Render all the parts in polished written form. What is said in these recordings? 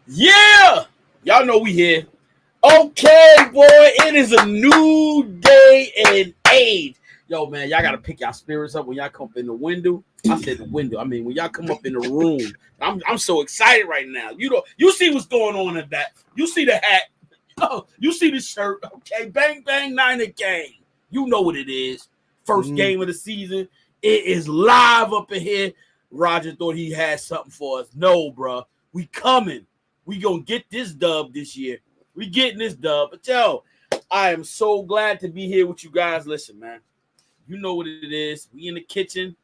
Yeah, y'all know we here. Okay, boy, it is a new day and age. Yo, man, y'all gotta pick y'all spirits up when y'all come up in the window. I said the window. I mean, when y'all come up in the room, I'm so excited right now. You see what's going on in that. You see the hat. Oh, you see the shirt. Okay, bang bang Niner gang. You know what it is. First game of the season. It is live up in here. Roger thought he had something for us. No, bro. We coming. We gonna get this dub this year. We getting this dub. But yo, I am so glad to be here with you guys. Listen, man. You know what it is. We in the kitchen.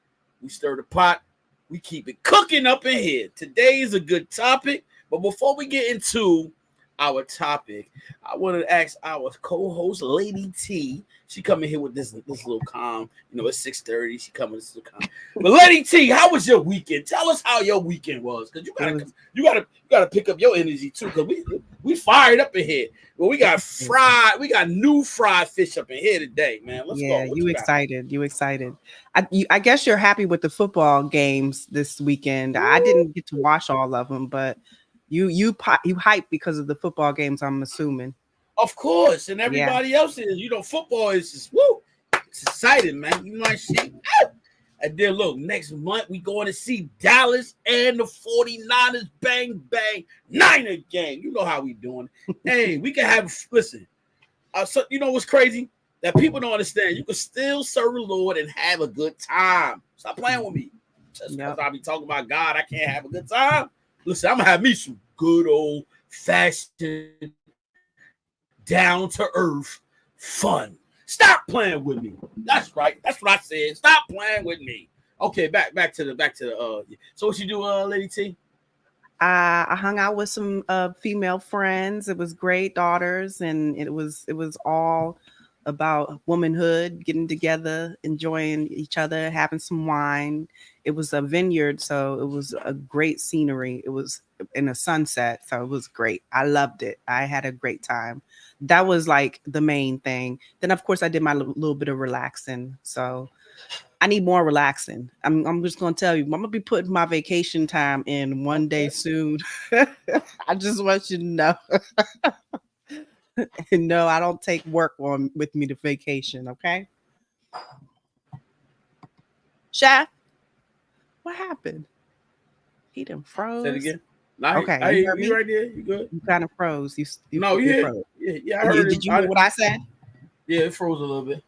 We stir the pot. We keep it cooking up in here. Today is a good topic. But before we get into our topic, I want to ask our co-host, Lady T. She coming here with this little calm. It's 6:30. She coming this little calm. But Lady T, how was your weekend? Tell us how your weekend was, because you gotta pick up your energy too. Because we fired up in here. Well, we got new fried fish up in here today, man. Let's go. What You excited? You excited? I guess you're happy with the football games this weekend. Woo! I didn't get to watch all of them, but you hype because of the football games, I'm assuming. Of course, and everybody else is. Football is just woo. It's exciting, man. You know what I see? And then look, next month we going to see Dallas and the 49ers bang bang Niner gang. You know how we doing. Hey, we can have listen. So you know what's crazy? That people don't understand. You can still serve the Lord and have a good time. Stop playing with me. Just because I be talking about God, I can't have a good time. Listen, I'm gonna have me some good old fashioned, down to earth fun. Stop playing with me. That's right. That's what I said. Stop playing with me. Okay, back to the. So what you do, Lady T? I hung out with some female friends. It was great, daughters, and it was all about womanhood, getting together, enjoying each other, having some wine. It was a vineyard, so it was a great scenery. It was in a sunset, so it was great. I loved it. I had a great time. That was like the main thing. Then, of course, I did my little bit of relaxing. So I need more relaxing. I'm just gonna tell you, I'm gonna be putting my vacation time in one day soon. I just want you to know. No, I don't take work on with me to vacation, okay? Shaq, what happened? He done froze. Say it again. Nah, Okay, you right there. You good? You kind of froze. You froze. Yeah, I heard Did him. you hear what I said? Yeah, it froze a little bit.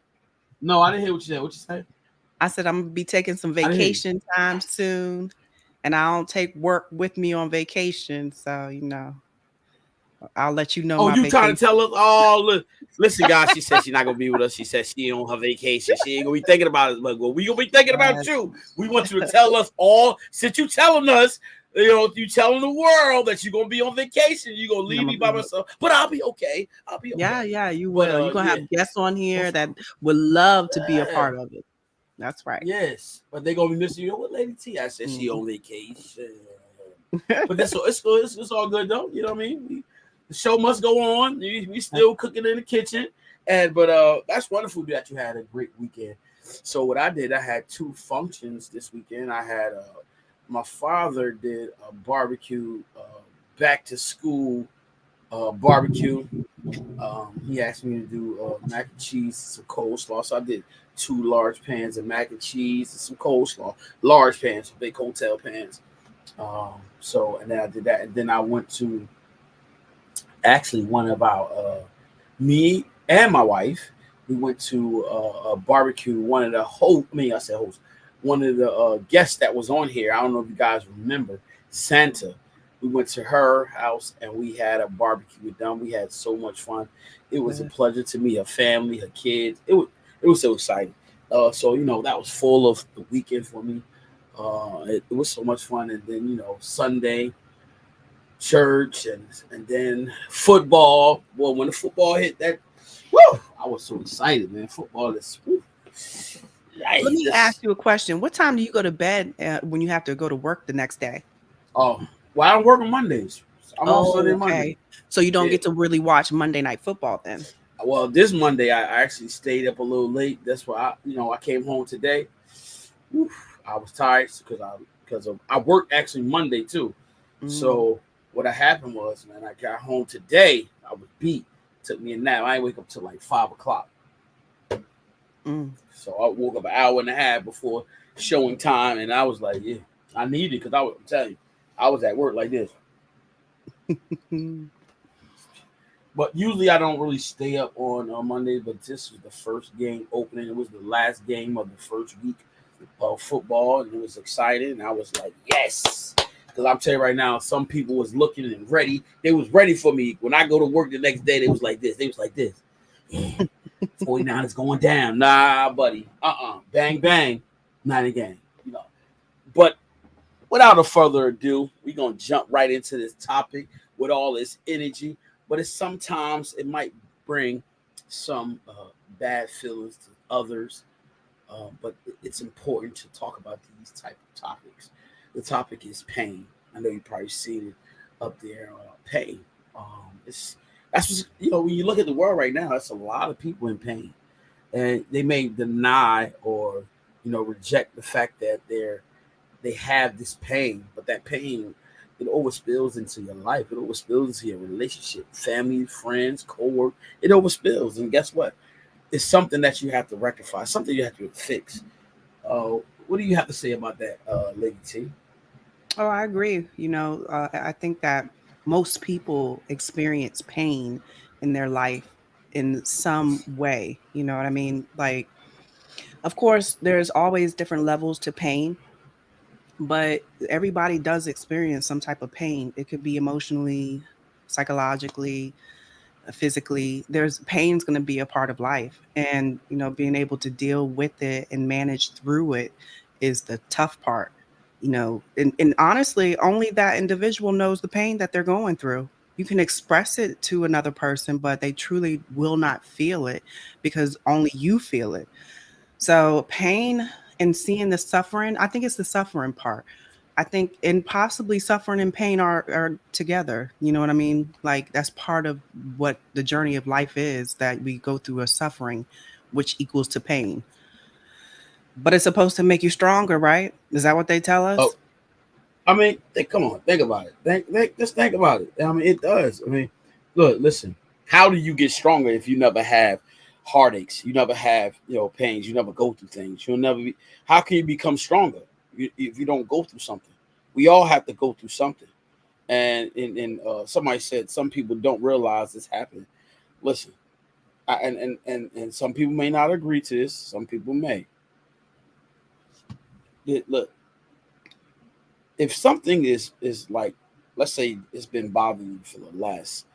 No, I didn't hear what you said. What you said? I said I'm gonna be taking some vacation time soon, and I don't take work with me on vacation, so I'll let you know. Oh, my you vacation. trying to tell us? Oh, listen, guys. She said she's not gonna be with us. She said she on her vacation. She ain't gonna be thinking about it. But we gonna be thinking about you. We want you to tell us all. Since you telling us, you telling the world that you're gonna be on vacation. You're gonna leave me by myself. But I'll be okay. I'll be okay. Yeah, you will. You're gonna have guests on here that would love to be a part of it. That's right. Yes, but they're gonna be missing you. What Lady T? I said she on vacation. But that's all. It's all good though. You know what I mean? The show must go on. We still cooking in the kitchen, but that's wonderful that you had a great weekend. So what I did, I had two functions this weekend. I had my father did a barbecue, back to school barbecue. He asked me to do mac and cheese, some coleslaw. So I did 2 large pans of mac and cheese and some coleslaw. Large pans, big hotel pans. And then I did that, and then I went to actually one of our me and my wife. We went to a barbecue. One of the one of the guests that was on here. I don't know if you guys remember Santa. We went to her house and we had a barbecue with them. We had so much fun. It was a pleasure to meet her family, her kids. It was so exciting. So that was full of the weekend for me. It was so much fun. And then Sunday church and then football. Well, when the football hit, that I was so excited, man. Football is. Let me ask you a question. What time do you go to bed when you have to go to work the next day? Oh, well, I don't work on Mondays. I'm on Sunday, Monday. So you don't get to really watch Monday Night Football then? Well, this Monday I actually stayed up a little late. That's why I came home today. I was tired because I worked actually Monday too. Mm-hmm. So what happened was, man, I got home today. I was beat. Took me a nap. I ain't wake up till like 5 o'clock. So I woke up an hour and a half before showing time, and I was like, yeah, I need it because I'm telling you, I was at work like this. But usually I don't really stay up on Monday, but this was the first game opening. It was the last game of the first week of football, and it was exciting. And I was like, yes. Because I'm telling you right now, some people was looking and ready. They was ready for me. When I go to work the next day, they was like this. They was like this. 49 is going down. Nah, buddy. Bang, bang. Not again. You know. But without a further ado, we're going to jump right into this topic with all this energy. But it's sometimes it might bring some bad feelings to others. But it's important to talk about these type of topics. The topic is pain. I know you probably seen it up there. Pain. That's just, when you look at the world right now, that's a lot of people in pain, and they may deny or reject the fact that they have this pain, but that pain, it overspills into your life. It overspills into your relationship, family, friends, co-work. It overspills, and guess what? It's something that you have to rectify, something you have to fix. What do you have to say about that, Lady T? Oh, I agree. I think that most people experience pain in their life in some way. You know what I mean? Like, of course, there's always different levels to pain, but everybody does experience some type of pain. It could be emotionally, psychologically, physically. There's pain's going to be a part of life, and being able to deal with it and manage through it is the tough part. And honestly, only that individual knows the pain that they're going through. You can express it to another person, but they truly will not feel it because only you feel it. So pain and seeing the suffering, I think it's the suffering part. I think, and possibly suffering and pain are together. You know what I mean? Like, that's part of what the journey of life is, that we go through a suffering, which equals to pain. But it's supposed to make you stronger, right? Is that what they tell Oh, us? I mean, come on, think about it. Just think about it. I mean, it does. I mean, look, listen. How do you get stronger if you never have heartaches? You never have, pains. You never go through things. You'll never be. How can you become stronger if you don't go through something? We all have to go through something. And somebody said some people don't realize this happening. Listen, and some people may not agree to this. Some people may. Look, if something is like, let's say it's been bothering you for the last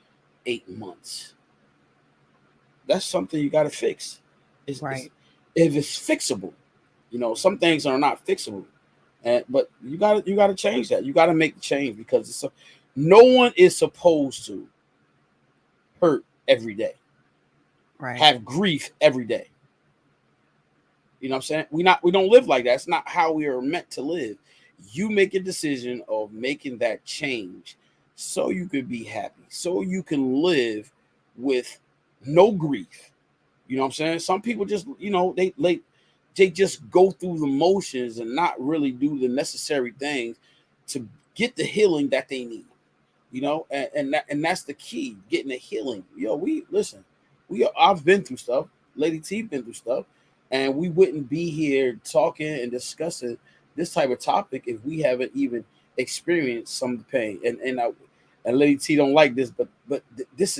8 months, that's something you got to fix. It's Right. if it's fixable, some things are not fixable, but you got to change that. You got to make the change because no one is supposed to hurt every day, Right. have grief every day. You know what I'm saying? We don't live like that. It's not how we are meant to live. You make a decision of making that change so you could be happy, so you can live with no grief. You know what I'm saying? Some people just, they just go through the motions and not really do the necessary things to get the healing that they need. And that's the key, getting the healing. We listen. I've been through stuff. Lady T been through stuff, and we wouldn't be here talking and discussing this type of topic if we haven't even experienced some of the pain. And Lady T don't like this, but this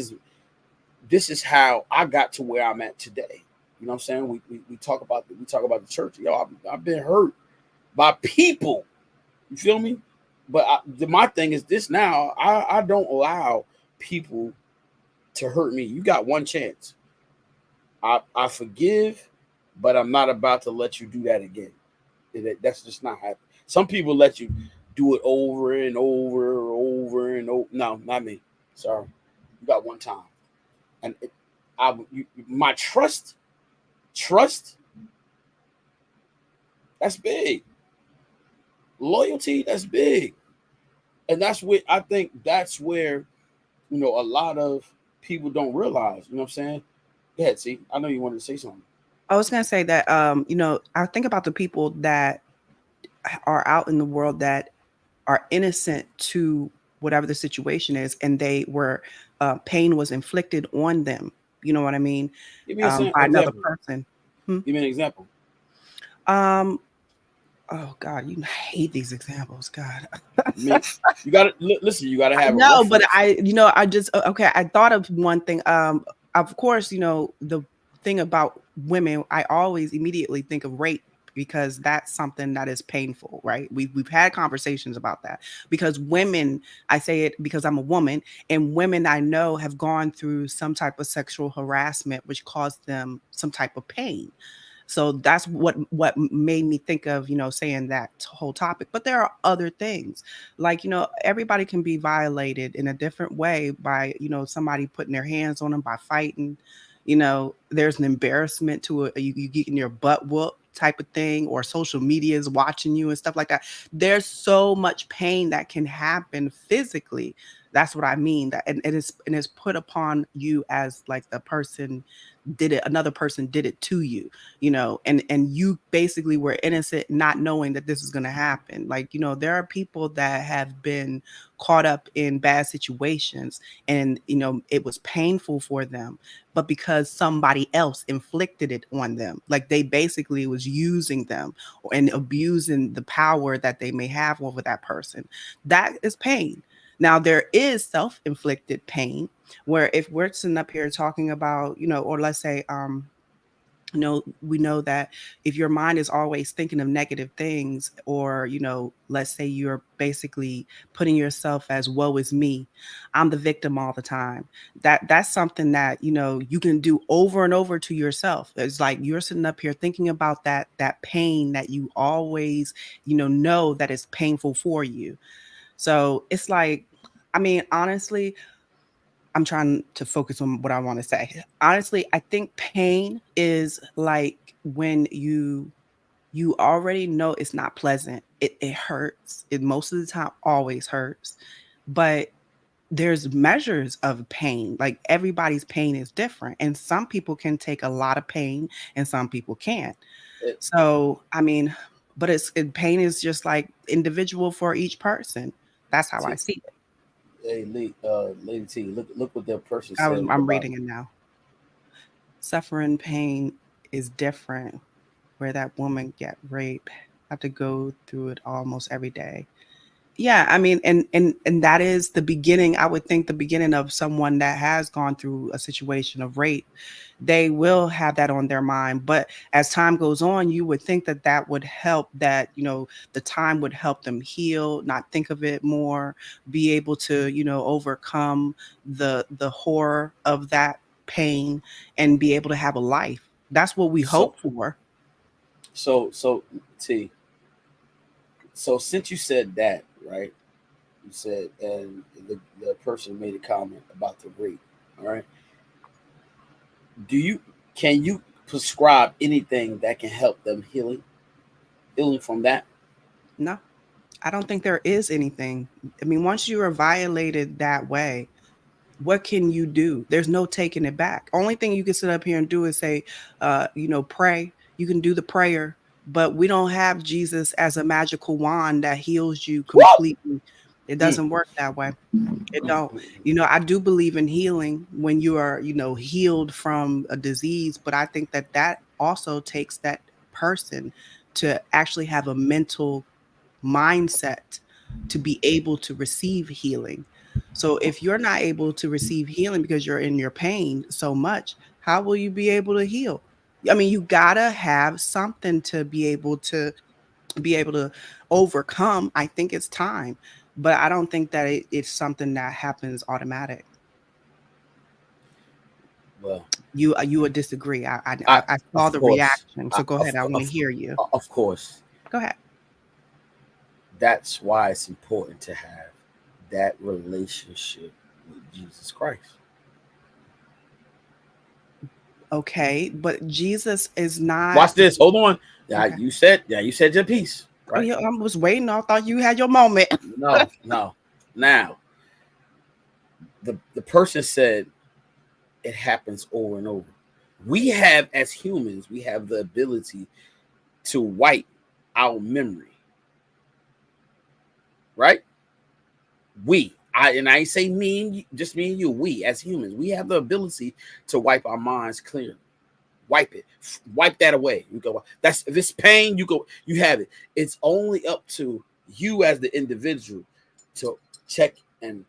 is how I got to where I'm at today. You know what I'm saying? We talk about the church. I've been hurt by people. You feel me? But my thing is this now. I don't allow people to hurt me. You got one chance. I forgive, but I'm not about to let you do that again. That's just not happening. Some people let you do it over and over and over. No, not me. Sorry. You got one time. And my trust, that's big. Loyalty, that's big. And that's where a lot of people don't realize. You know what I'm saying? Go ahead, see. I know you wanted to say something. I was going to say that, I think about the people that are out in the world that are innocent to whatever the situation is, and they were pain was inflicted on them. You know what I mean? Give me an By another example. person. Hmm? Give me an example. Um. Oh God, you hate these examples, God. I mean, you got to listen. You got to have a No, but reference. I just okay. I thought of one thing. Of course, the thing about women, I always immediately think of rape because that's something that is painful, right? We've had conversations about that because women. I say it because I'm a woman, and women I know have gone through some type of sexual harassment, which caused them some type of pain. So that's what made me think of, saying that whole topic. But there are other things. Like, everybody can be violated in a different way by, somebody putting their hands on them by fighting. There's an embarrassment to it. You getting your butt whooped type of thing, or social media is watching you and stuff like that. There's so much pain that can happen physically. That's what I mean. That and it's put upon you as like the person did it, another person did it to you, and you basically were innocent, not knowing that this is going to happen. Like, there are people that have been caught up in bad situations, and it was painful for them, but because somebody else inflicted it on them, like they basically was using them and abusing the power that they may have over that person, that is pain. Now there is self-inflicted pain, where if we're sitting up here talking about, or let's say, we know that if your mind is always thinking of negative things, or, let's say you're basically putting yourself as woe is me, I'm the victim all the time. That's something that, you can do over and over to yourself. It's like you're sitting up here thinking about that pain that you always, know that is painful for you. So it's like, I mean, honestly, I'm trying to focus on what I want to say. Honestly, I think pain is like when you already know it's not pleasant. It hurts. It most of the time always hurts. But there's measures of pain. Like everybody's pain is different. And some people can take a lot of pain and some people can't. It, So, I mean, but pain is just like individual for each person. That's how I T, see it. hey, Lady T, look what that person said in the I'm Bible. reading it now. Suffering pain is different, where that woman get raped, have to go through it almost every day. Yeah, I mean, and that is the beginning. I would think the beginning of someone that has gone through a situation of rape, they will have that on their mind. But as time goes on, you would think that that would help, that, the time would help them heal, not think of it more, be able to, overcome the horror of that pain and be able to have a life. That's what we So hope for. so T. So since you said that, right? You said, and the person made a comment about the rape. All right. Do you can you prescribe anything that can help them healing from that? No, I don't think there is anything. I mean, once you are violated that way, what can you do? There's no taking it back. Only thing you can sit up here and do is say, pray. You can do the prayer, but we don't have Jesus as a magical wand that heals you Woo! completely. It Mm, doesn't work that way. It mm, don't. mm. I do believe in healing when you are, healed from a disease, but I think that that also takes that person to actually have a mental mindset to be able to receive healing. So if you're not able to receive healing because you're in your pain so much, how will you be able to heal? I mean, you gotta have something to be able to overcome. I think it's time, but I don't think that it's something that happens automatic. Well, You would disagree. I I saw of the course, reaction. So go ahead. I want to of hear you. of course, Go ahead. that's why it's important to have that relationship with Jesus Christ. Okay, but Jesus is not Watch this. Hold on. okay. Yeah, you said your piece, Oh right? yeah, I was waiting. I thought you had your moment. No. Now, the person said it happens over and over. We have, as humans, we have the ability to wipe our memory, right? I ain't say me and you, just me and you. We as humans, we have the ability to wipe our minds clear. Wipe it, wipe that away. You go. That's if it's pain, you go. You have it. It's only up to you as the individual to check and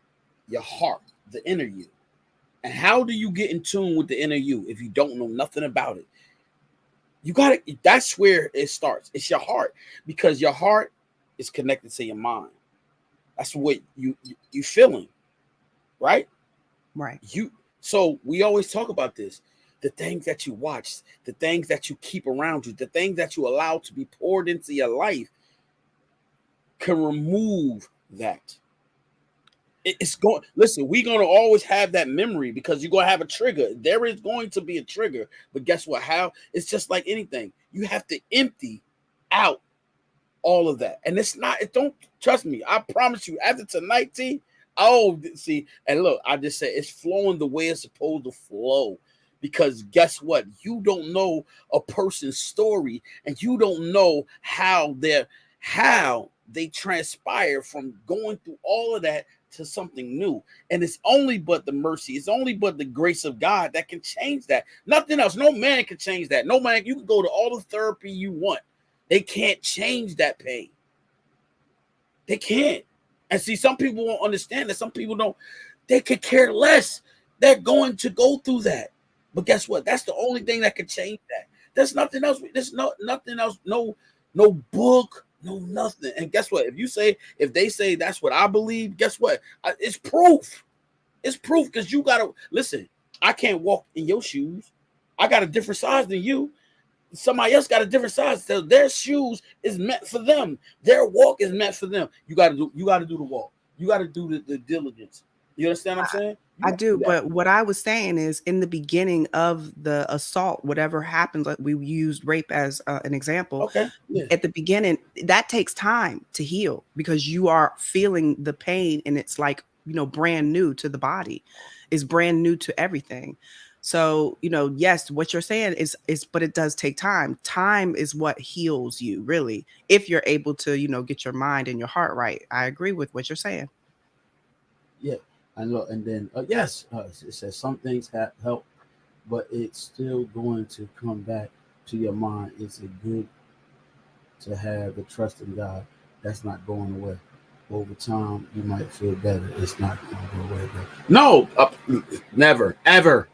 your heart, the inner you. And how do you get in tune with the inner you if you don't know nothing about it? You got to. That's where it starts. It's your heart, because your heart is connected to your mind. That's what you feeling, right? Right. So we always talk about this. The things that you watch, the things that you keep around you, the things that you allow to be poured into your life can remove that. It's going. Listen, we're going to always have that memory because you're going to have a trigger. There is going to be a trigger, but guess what? How it's just like anything. You have to empty out all of that, and it's not. It don't trust me. I promise you. After tonight, T. Oh, see, and look, I just said it's flowing the way it's supposed to flow. Because guess what? You don't know a person's story, and you don't know how they transpire from going through all of that to something new. And it's only but the mercy, it's only but the grace of God that can change that. Nothing else. No man can change that. No man, you can go to all the therapy you want. They can't change that pain. They can't. And see, some people won't understand that. Some people don't. They could care less. They're going to go through that. But guess what? That's the only thing that can change that. There's nothing else. There's nothing else. No book. No nothing. And guess what? If they say that's what I believe, guess what? It's proof. It's proof because you gotta listen. I can't walk in your shoes. I got a different size than you. Somebody else got a different size. So their shoes is meant for them. Their walk is meant for them. You gotta do the walk. You gotta do the diligence. You understand what I'm saying? I do, but what I was saying is in the beginning of the assault, whatever happens, like we used rape as an example. Okay. Yeah. At the beginning, that takes time to heal because you are feeling the pain and it's like, brand new to the body. It's brand new to everything. So, yes, what you're saying is, but it does take time. Time is what heals you, really, if you're able to, get your mind and your heart right. I agree with what you're saying. Yeah. And look, and then yes, it says some things have help, but it's still going to come back to your mind. It's good to have the trust in God. That's not going away. Over time, you might feel better. It's not going to go away. No, never, ever.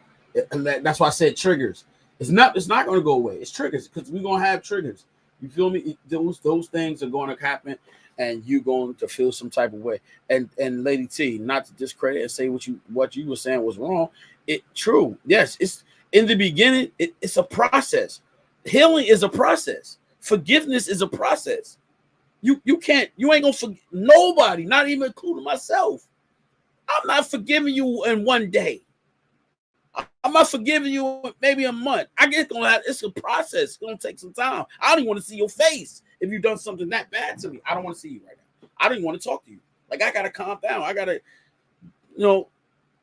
And that's why I said triggers. It's not going to go away. It's triggers because we're going to have triggers. You feel me? Those things are going to happen. And you're going to feel some type of way. And Lady T, not to discredit and say what you were saying was wrong. True. Yes, it's in the beginning, it's a process. Healing is a process. Forgiveness is a process. You ain't gonna forgive nobody, not even including myself. I'm not forgiving you in one day. I'm not forgiving you maybe a month. It's a process. It's gonna take some time. I don't even want to see your face if you've done something that bad to me. I don't want to see you right now. I don't even want to talk to you. Like I gotta calm down. I gotta,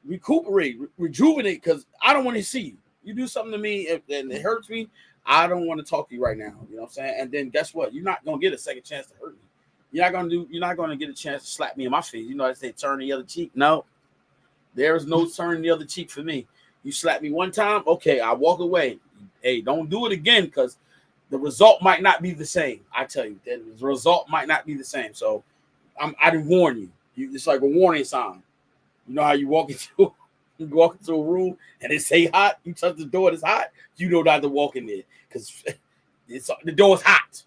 recuperate, rejuvenate, because I don't want to see you. You do something to me and it hurts me. I don't want to talk to you right now. You know what I'm saying? And then guess what? You're not gonna get a second chance to hurt me. You're not gonna get a chance to slap me in my face. They say turn the other cheek. No, there is no turn the other cheek for me. You slap me one time, okay, I walk away. Hey, don't do it again because the result might not be the same. I tell you, the result might not be the same. So I didn't warn you. It's like a warning sign. You know how you walk into a room and it say hot, you touch the door, it's hot, you know not to walk in there because the door is hot.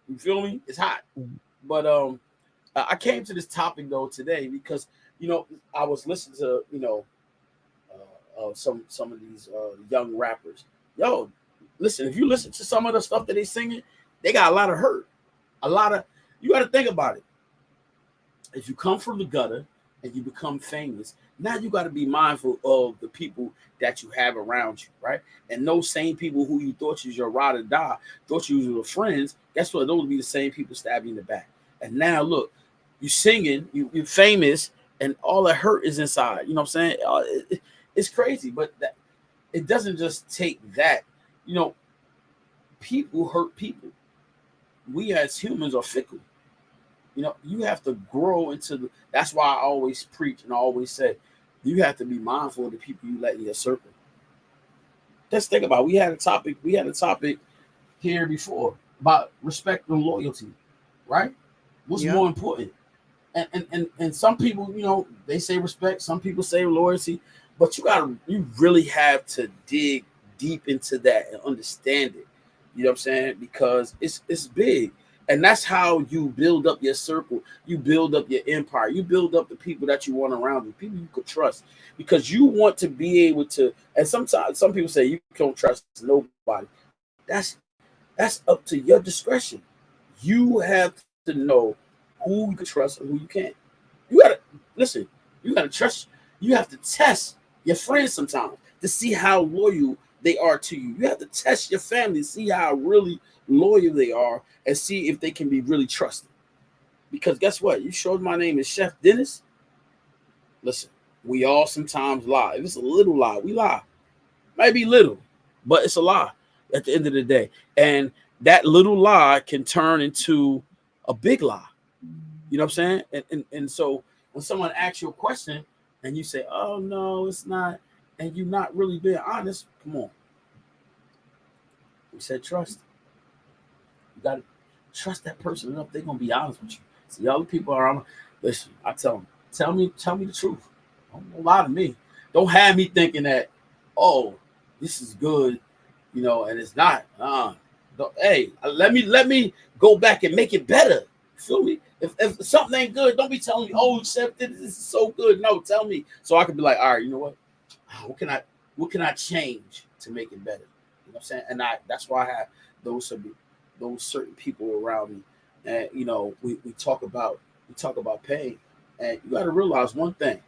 You feel me? It's hot. But I came to this topic though today because I was listening to some of these young rappers. Yo, listen, if you listen to some of the stuff that they singing, they got a lot of hurt. You got to think about it. If you come from the gutter and you become famous, now you got to be mindful of the people that you have around you, right? And those same people who you thought was your ride or die, thought you were friends, guess what? Those will be the same people stab you in the back. And now look, you singing, you're famous, and all the hurt is inside. You know what I'm saying? It's crazy, but it doesn't just take that. People hurt people. We as humans are fickle. You know, you have to grow into the. That's why I always preach and I always say, you have to be mindful of the people you let in your circle. Just think about it. We had a topic here before about respect and loyalty, right? What's Yep. more important? And some people, you know, they say respect, some people say loyalty, but you really have to dig deep into that and understand it. You know what I'm saying? Because it's big. And that's how you build up your circle, you build up your empire, you build up the people that you want around you, people you could trust. Because you want to be able to, and sometimes some people say you can't trust nobody. That's that's up to your discretion. You have to know who you can trust and who you can't. You gotta listen. You gotta trust. You have to test your friends sometimes to see how loyal they are to you. You have to test your family to see how really loyal they are and see if they can be really trusted. Because guess what? You showed my name is Chef Dennis. Listen, we all sometimes lie. If it's a little lie, we lie. Maybe little, but it's a lie at the end of the day. And that little lie can turn into a big lie. You know what I'm saying? And so when someone asks you a question and you say, "Oh no, it's not," and you're not really being honest, come on. We said trust. You gotta trust that person enough. They're gonna be honest with you. See, all the people are on. Listen, I tell them, tell me the truth. Don't lie to me. Don't have me thinking that, oh, this is good, you know, and it's not. Hey, let me go back and make it better. Feel me? If something ain't good, don't be telling me, oh, Chef, this is so good. No, tell me so I can be like, all right, you know what can I change to make it better? You know what I'm saying? And that's why I have those those certain people around me. And you know, we talk about pain. And you gotta realize one thing,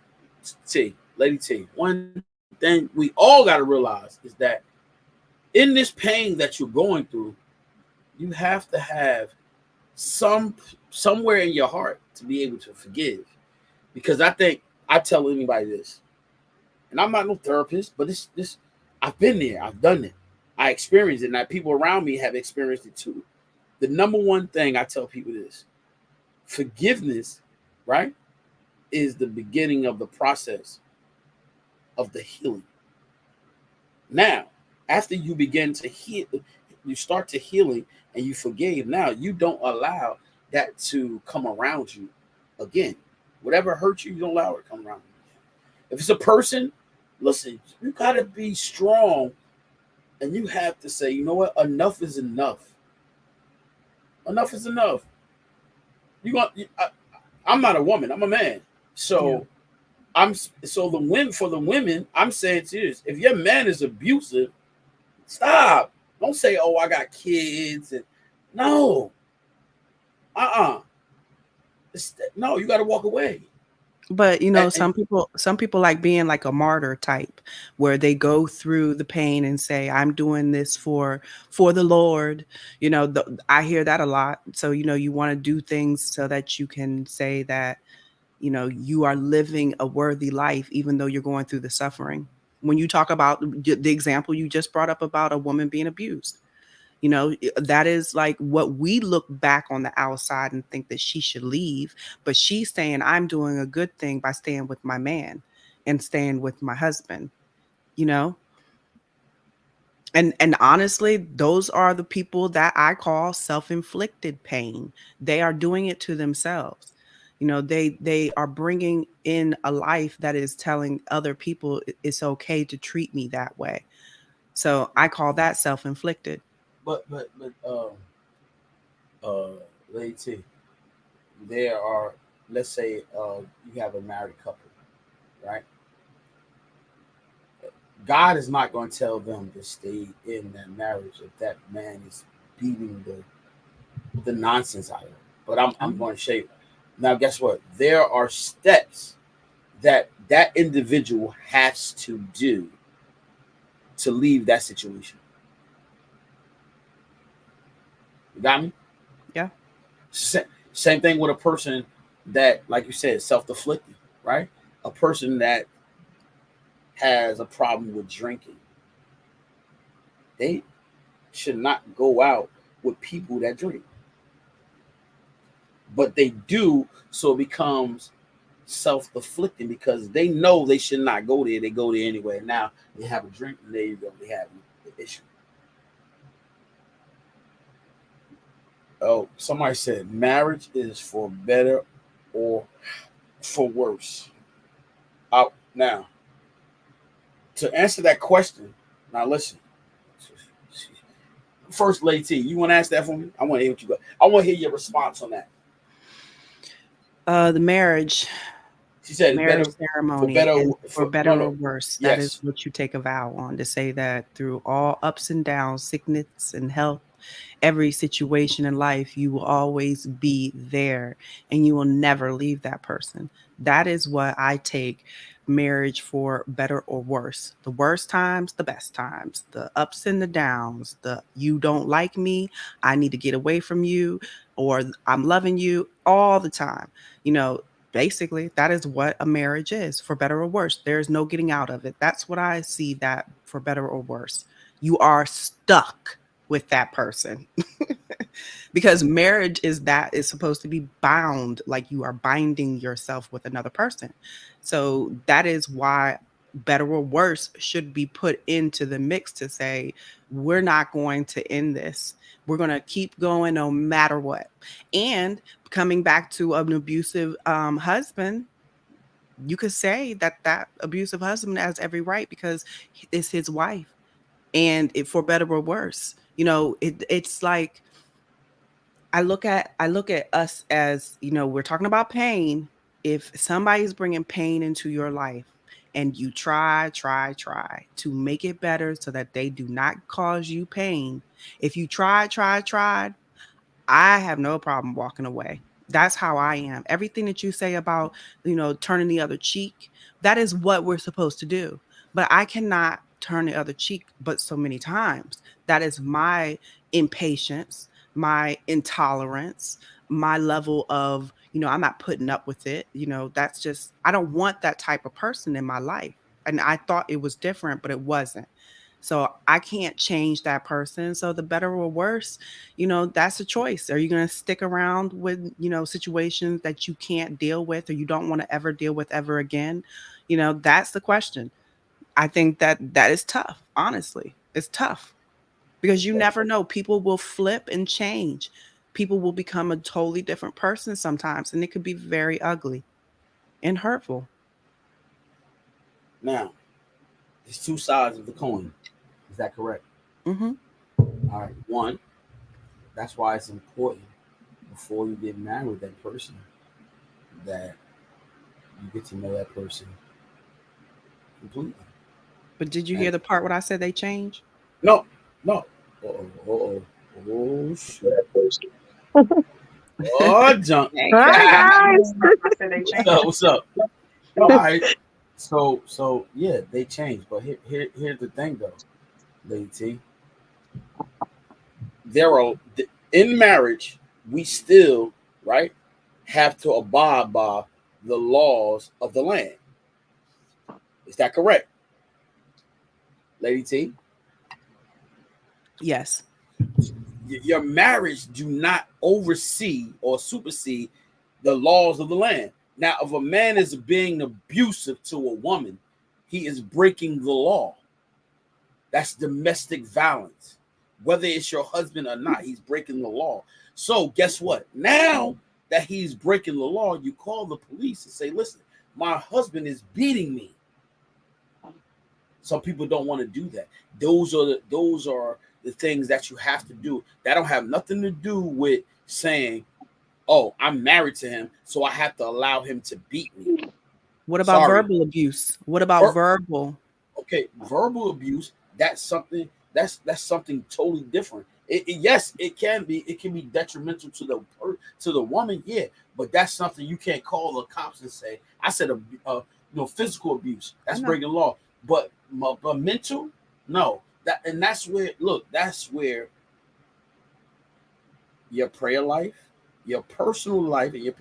Lady T, one thing we all gotta realize is that in this pain that you're going through, you have to have somewhere in your heart to be able to forgive. Because I think I tell anybody this, and I'm not no therapist, but this I've been there, I've done it, I experienced it, and that people around me have experienced it too. The number one thing I tell people is forgiveness, right, is the beginning of the process of the healing. Now, after you begin to heal, you start to healing and you forgave. Now you don't allow that to come around you again. Whatever hurt you, you don't allow it to come around you. If it's a person, listen, you gotta be strong and you have to say, you know what, enough is enough. Enough is enough. I'm not a woman, I'm a man. Yeah. So for the women, I'm saying to you, if your man is abusive, stop. Don't say, "Oh, I got kids." And no, uh, no, you got to walk away. But And some people like being like a martyr type, where they go through the pain and say, "I'm doing this for the Lord." I hear that a lot. So you want to do things so that you can say that you are living a worthy life, even though you're going through the suffering. When you talk about the example you just brought up about a woman being abused, that is like what we look back on the outside and think that she should leave. But she's saying, I'm doing a good thing by staying with my man and staying with my husband, you know? And honestly, those are the people that I call self-inflicted pain. They are doing it to themselves. They are bringing in a life that is telling other people it's okay to treat me that way. So I call that self-inflicted. but uh, Lady T, there are, let's say you have a married couple, right? God is not going to tell them to stay in that marriage if that man is beating the nonsense out of them. But I'm Um, going to show you. Now, guess what? There are steps that individual has to do to leave that situation. You got me? yeah. Same thing with a person that, like you said, self-deflicted, right? A person that has a problem with drinking, they should not go out with people that drink. but they do, so it becomes self-afflicting because they know they should not go there. They go there anyway. Now they have a drink, and there you go. They have the issue. Oh, somebody said marriage is for better or for worse. Out now. To answer that question, now listen. First, Lady T, you want to ask that for me? I want to hear what you got. I want to hear your response on that. The marriage. She said marriage better, ceremony for better or worse. That is what you take a vow on, to say that through all ups and downs, sickness and health, every situation in life, you will always be there and you will never leave that person. That is what I take marriage for better or worse. The worst times, the best times, the ups and the downs, the you don't like me, I need to get away from you, or I'm loving you all the time. You know, basically, that is what a marriage is, for better or worse. There's no getting out of it. That's what I see that for better or worse. You are stuck with that person because marriage is supposed to be bound, like you are binding yourself with another person. So that is why better or worse should be put into the mix to say, we're not going to end this. We're going to keep going no matter what. And coming back to an abusive husband, you could say that that abusive husband has every right because it's his wife, and it, for better or worse, you know, it's like I look at us as, you know, we're talking about pain. If somebody's bringing pain into your life and you try to make it better so that they do not cause you pain, if you tried, I have no problem walking away. That's how I am. Everything that you say about, you know, turning the other cheek, that is what we're supposed to do. But I cannot turn the other cheek but so many times. That is my impatience, my intolerance, my level of, you know, I'm not putting up with it. You know, that's just, I don't want that type of person in my life. And I thought it was different, but it wasn't. So I can't change that person. So the better or worse, you know, that's a choice. Are you going to stick around with, you know, situations that you can't deal with or you don't want to ever deal with ever again? You know, that's the question. I think that that is tough. Honestly, it's tough because you never know. People will flip and change. People will become a totally different person sometimes, and it could be very ugly and hurtful. Now, there's two sides of the coin. Is that correct? Hmm. All right. One, that's why it's important before you get married with that person that you get to know that person completely. But did you And hear the part what I said they change? no, no. Uh-oh. Oh, shit. Oh, junk. Hi guys. What's up? What's up? All right. So yeah, they changed. But here's the thing, though, Lady T. There are in marriage, we still right have to abide by the laws of the land. Is that correct, Lady T? Yes. Your marriage do not oversee or supersede the laws of the land. Now, if a man is being abusive to a woman, he is breaking the law. That's domestic violence. Whether it's your husband or not, he's breaking the law. So guess what? Now that he's breaking the law, you call the police and say, listen, my husband is beating me. Some people don't want to do that. Those are the things that you have to do. That don't have nothing to do with saying, oh, I'm married to him, so I have to allow him to beat me. What about Sorry. verbal abuse? What about verbal? Okay, verbal abuse, that's something totally different. Yes, it can be detrimental to the woman, yeah, but that's something you can't call the cops and say, I said physical abuse, that's breaking law. But mental, no. That's where your prayer life, your personal life, and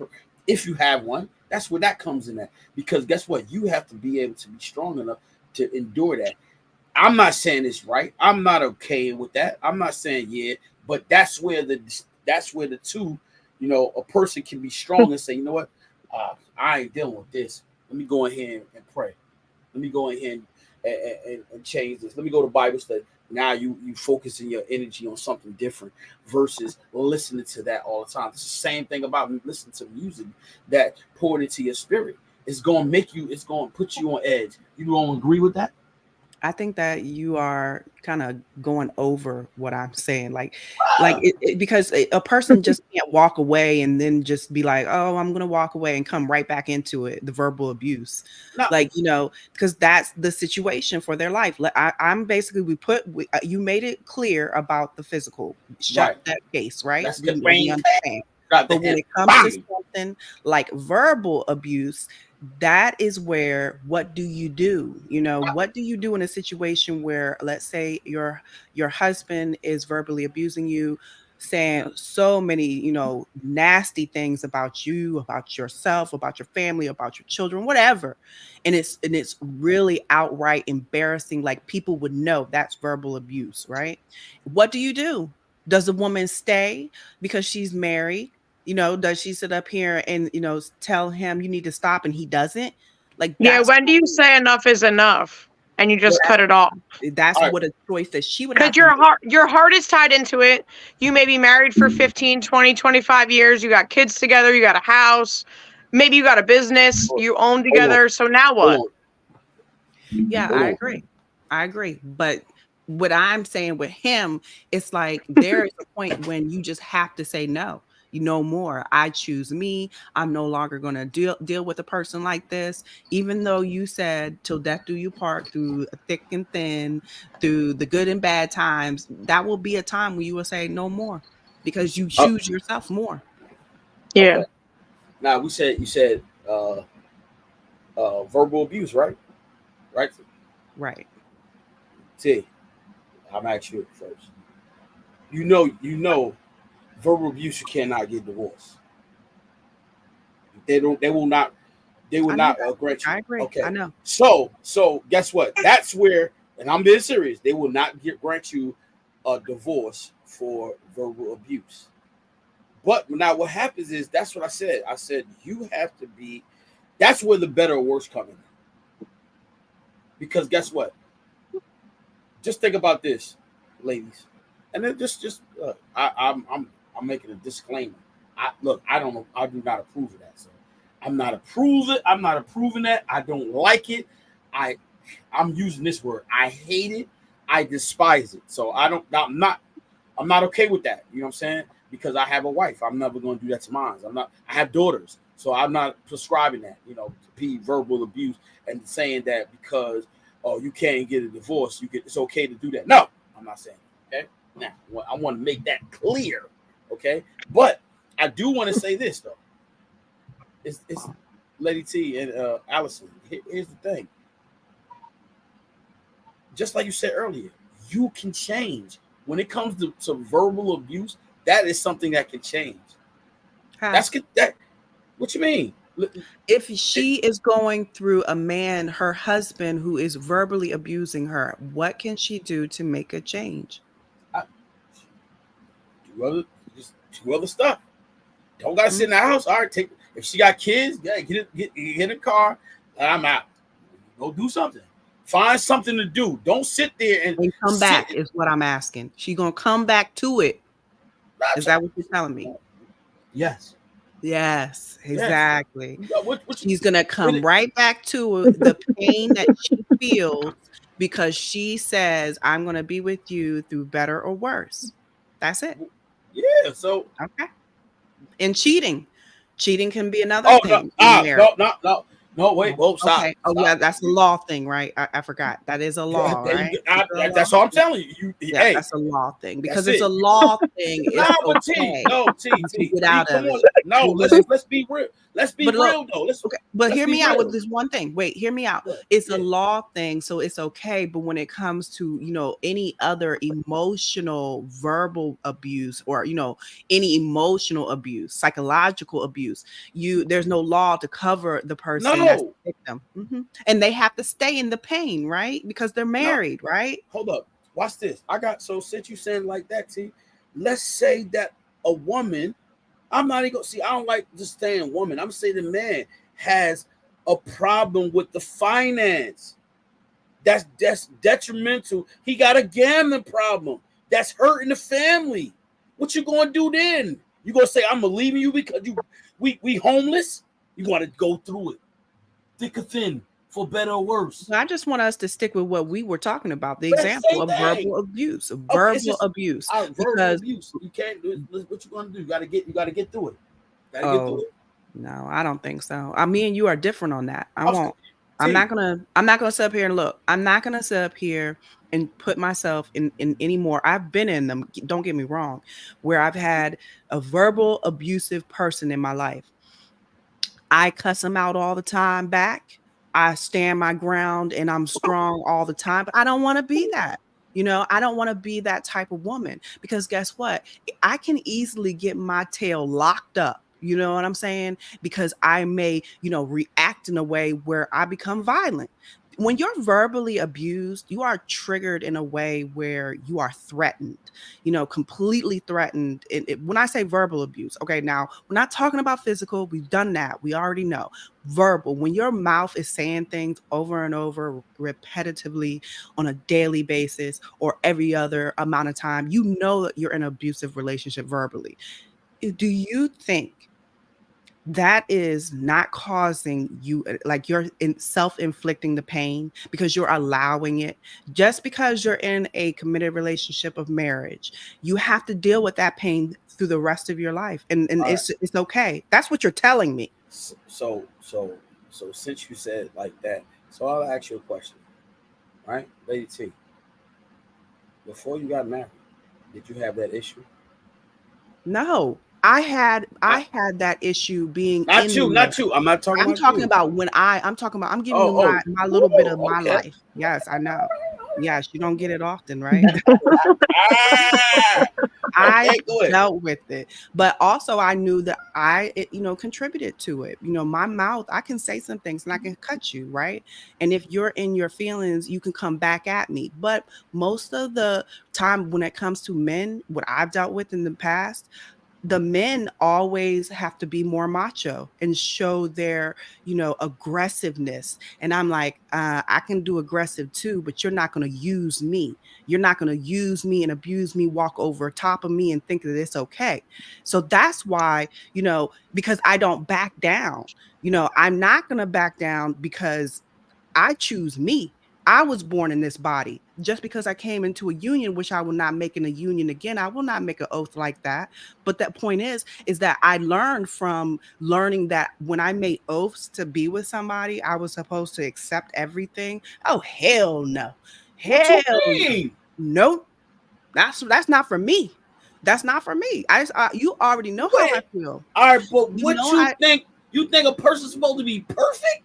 if you have one, that's where that comes in at. Because guess what? You have to be able to be strong enough to endure that. I'm not saying it's right. I'm not okay with that. I'm not saying yeah, but that's where the two a person can be strong and say, you know what, I ain't dealing with this. Let me go ahead and pray. Let me go ahead and change this. Let me go to Bible study. Now you focusing your energy on something different versus listening to that all the time. It's the same thing about listening to music that poured into your spirit. It's gonna it's gonna put you on edge. You don't agree with that? I think that you are kind of going over what I'm saying, Ah, because a person just can't walk away and then just be like, "Oh, I'm gonna walk away," and come right back into it, the verbal abuse, no, because that's the situation for their life. I'm basically you made it clear about the physical, shut right. that case, right? That's good. We understand. Got the But when hand. it comes to Bang. something like verbal abuse, that is where, what do you do? What do you do in a situation where, let's say, your husband is verbally abusing you, saying so many, nasty things about you, about yourself, about your family, about your children, whatever. And it's really outright embarrassing, like people would know that's verbal abuse, right? What do you do? Does the woman stay because she's married? Does she sit up here and, tell him you need to stop and he doesn't? Like Yeah, that's when do you say enough is enough and you just cut it off? that's All right. what a choice that she would have Because to make. your heart is tied into it. You may be married for 15, 20, 25 years. You got kids together. You got a house. Maybe you got a business you own Hold on. together. So now Hold what? on. Yeah, Hold I on. agree. I agree. But what I'm saying with him, it's like there is a point when you just have to say no. No more. I choose me. I'm no longer going to deal with a person like this. Even though you said till death do you part, through thick and thin, through the good and bad times, that will be a time when you will say no more because you Oh, choose yourself more. Yeah. okay. Now you said verbal abuse, right? Right. Right. T, I'm asking you first. You know, verbal abuse you cannot get divorced. They don't. They will not. They will I know not that. grant you. I agree. I Okay. know. So guess what? That's where, and I'm being serious. They will not grant you a divorce for verbal abuse. But now what happens is that's what I said. I said you have to be. That's where the better or worse come in. Because guess what? Just think about this, ladies, and then I'm making a disclaimer. I don't know. I do not approve of that. So I'm not approving that. I don't like it. I I'm using this word. I hate it. I despise it. So I'm not okay with that. You know what I'm saying? Because I have a wife. I'm never going to do that to mine. I have daughters. So I'm not prescribing that, to be verbal abuse and saying that because, oh, you can't get a divorce, it's okay to do that. No, I'm not saying that. Okay. Now, I want to make that clear. Okay. But I do want to say this, though. It's Lady T and Allison. Here's the thing. Just like you said earlier, you can change. When it comes to verbal abuse, that is something that can change. How? That's good. That what you mean? If It, she is going through a man, her husband, who is verbally abusing her, what can she do to make a change? I, do other just do other stuff. Don't gotta sit Mm, in the house. All right, take if she got kids, yeah, get in the car. I'm out. Go do something. Find something to do. Don't sit there and and come sit. back is what I'm asking. She gonna come back to it. Is that what you're telling me? Yes, Yes, yes. exactly. What She's gonna with come it? right back to the pain that she feels because she says, "I'm gonna be with you through better or worse." That's it. Yeah. So Okay. And cheating can be another oh no, thing in marriage. no. Wait, oh stop, Okay. Oh, yeah, stop. that's a law thing, right? I forgot. That is a law, There you right? go. Is it a law? That's all I'm telling you. Yeah, Hey, that's a law thing. that's Because it's a it. law thing, it's Nah, but T, okay. no, You can get T. out Come of it. on, no. But what Let's be real. Let's be but look, real though. okay, but Let's hear be me out with real. this one thing. Wait, hear me out. Look, It's a yeah. law thing, so it's okay. But when it comes to, any other emotional, verbal abuse, or, any emotional abuse, psychological abuse, there's no law to cover the person that's No, the victim. And they have to stay in the pain, right? Because they're no. married, right? Hold up. Watch this. I got so since you saying like that, T. Let's say that a woman. I'm not even gonna see. I don't like just saying woman. I'm saying the man has a problem with the finance. That's detrimental. He got a gambling problem. That's hurting the family. What you gonna do then? You gonna say I'm gonna leave you because we homeless? You gotta go through it, thick or thin, for better or worse. I just want us to stick with what we were talking about, the But example same of thing. verbal abuse, Okay, it's just abuse. verbal Because abuse. You can't do it. What you gonna do? You gotta get through it. Gotta get through it. no, I don't think so. Me and you are different on that. I Okay. won't. See. I'm not gonna sit up here and look. I'm not gonna sit up here and put myself in any more. I've been in them, don't get me wrong, where I've had a verbal abusive person in my life. I cuss them out all the time back. I stand my ground and I'm strong all the time, but I don't want to be that. I don't want to be that type of woman, because guess what? I can easily get my tail locked up. You know what I'm saying? Because I may, react in a way where I become violent. When you're verbally abused, you are triggered in a way where you are threatened, completely threatened. When I say verbal abuse, okay, now we're not talking about physical. We've done that. We already know. Verbal, when your mouth is saying things over and over repetitively on a daily basis or every other amount of time, you know that you're in an abusive relationship verbally. Do you think that is not causing you, like, you're self-inflicting the pain because you're allowing it? Just because you're in a committed relationship of marriage, you have to deal with that pain through the rest of your life, and it's okay. That's what you're telling me. So since you said it like that, so I'll ask you a question, right, Lady T? Before you got married, did you have that issue? No. I had that issue being not you. I'm not talking. I'm talking about when I'm giving you my little bit of my life. Yes, I know. Yes, you don't get it often, right? I dealt with it, but also I knew that I contributed to it. My mouth, I can say some things and I can cut you, right? And if you're in your feelings, you can come back at me. But most of the time when it comes to men, what I've dealt with in the past, the men always have to be more macho and show their, aggressiveness. And I'm like, I can do aggressive too, but you're not going to use me. You're not going to use me and abuse me, walk over top of me and think that it's okay. So that's why, because I don't back down. I'm not going to back down because I choose me. I was born in this body. Just because I came into a union, which I will not make in a union again, I will not make an oath like that. But that point is that I learned from learning that when I made oaths to be with somebody, I was supposed to accept everything. Oh, hell no. Hell no. Nope. That's not for me. That's not for me. You already know how I feel. All right, but what think? You think a person's supposed to be perfect?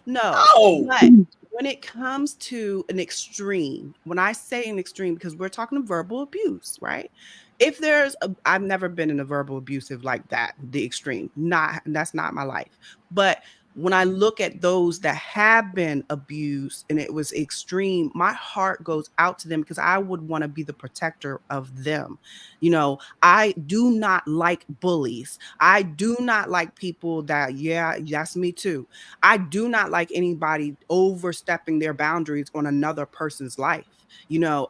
No. But when it comes to an extreme, when I say an extreme, because we're talking verbal abuse, right? If I've never been in a verbal abusive like that, the extreme, that's not my life. But when I look at those that have been abused and it was extreme, my heart goes out to them because I would want to be the protector of them. I do not like bullies. I do not like people that, that's me too. I do not like anybody overstepping their boundaries on another person's life.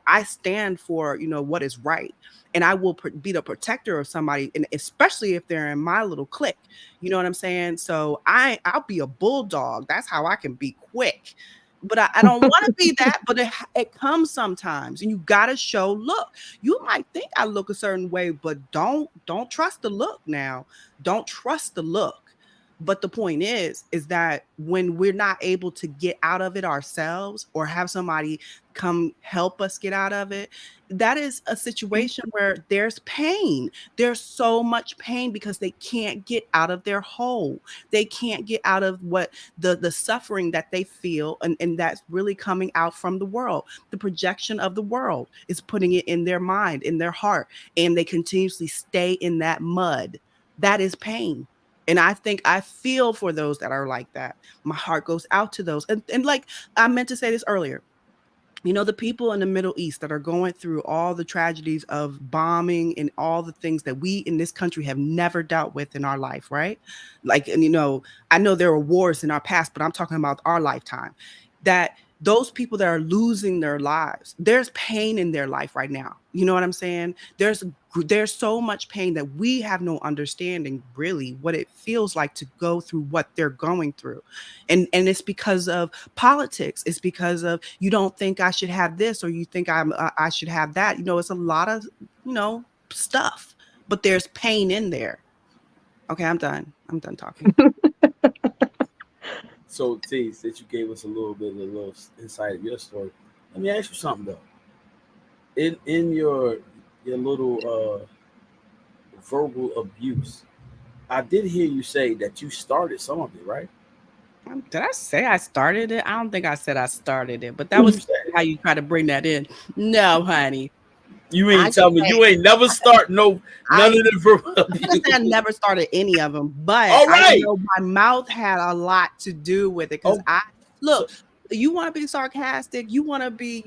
I stand for, what is right. And I will be the protector of somebody, and especially if they're in my little clique. You know what I'm saying? So I'll be a bulldog. That's how I can be quick. But I don't want to be that, but it comes sometimes, and you got to show look. You might think I look a certain way, but don't trust the look now. Don't trust the look. But the point is that when we're not able to get out of it ourselves or have somebody come help us get out of it, that is a situation where there's pain. There's so much pain because they can't get out of their hole. They can't get out of what the suffering that they feel, and that's really coming out from the world. The projection of the world is putting it in their mind, in their heart, and they continuously stay in that mud. That is pain. And I think I feel for those that are like that. My heart goes out to those. And like I meant to say this earlier, The people in the Middle East that are going through all the tragedies of bombing and all the things that we in this country have never dealt with in our life, right? Like, and I know there were wars in our past, but I'm talking about our lifetime. That those people that are losing their lives, there's pain in their life right now. You know what I'm saying? There's so much pain that we have no understanding really what it feels like to go through what they're going through. And it's because of politics. It's because of, you don't think I should have this, or you think I should have that. It's a lot of, stuff, but there's pain in there. Okay, I'm done talking. So, T, since you gave us a little insight of your story, let me ask you something though. In your little verbal abuse, I did hear you say that you started some of it, right? Did I say I started it? I don't think I said I started it, but that was how you try to bring that in. No, honey. You ain't tell me you ain't never start none of the verbal abuse. I never started any of them, but I know my mouth had a lot to do with it because you want to be sarcastic, you want to be,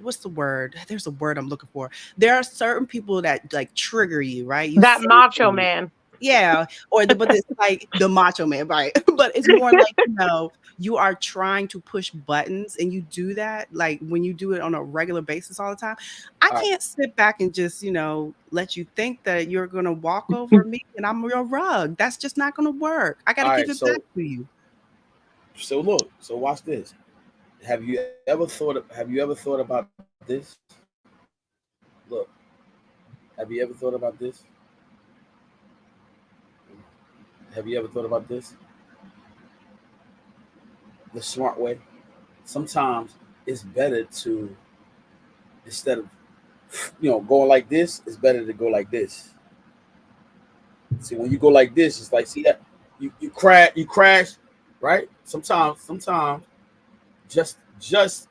what's the word? There's a word I'm looking for. There are certain people that like trigger you, right? That macho man. Yeah, but it's like the macho man, right? But it's more like, you are trying to push buttons, and you do that like when you do it on a regular basis all the time. I can't sit back and just, let you think that you're gonna walk over me and I'm your rug. That's just not gonna work. I gotta give it back to you. So look, watch this. Have you ever thought about this? Look, have you ever thought about this? Have you ever thought about this? The smart way. Sometimes it's better to, instead of, going like this, it's better to go like this. See, when you go like this, it's like, see that you crash, right? Sometimes, just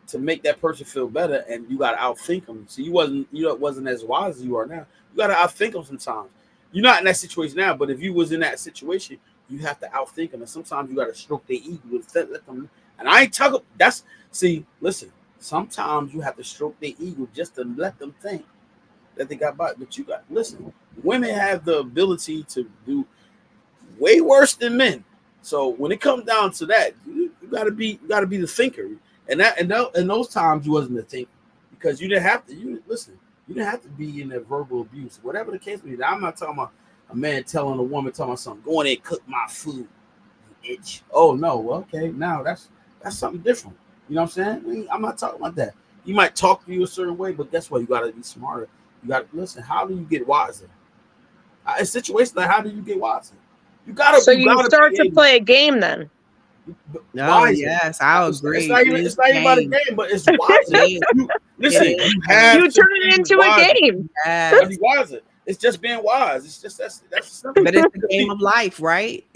to make that person feel better, and you gotta outthink them. See, you wasn't as wise as you are now. You gotta outthink them sometimes. You're not in that situation now, but if you was in that situation, you have to outthink them. And sometimes you got to stroke their ego and let them. And I ain't talking. Listen. Sometimes you have to stroke their ego just to let them think that they got by. But listen. Women have the ability to do way worse than men. So when it comes down to that, you gotta be the thinker. And those times you wasn't the thinker because you didn't have to. You didn't have to be in that verbal abuse, whatever the case may be. I'm not talking about a man telling a woman, talking about something, go in there and cook my food, bitch. Oh no, well, okay, now that's something different. You know what I'm saying? I'm not talking about that. He might talk to you a certain way, but guess what? You gotta be smarter. You gotta listen. How do you get wiser? In situations like, how do you get wiser? You gotta. So you start to play a game then. No, yes, I agree. It's not even about a game, but it's wiser. You turn it into a game. Yes. Be wiser. It's just being wise. It's just that's simple. But it's a game of life, right?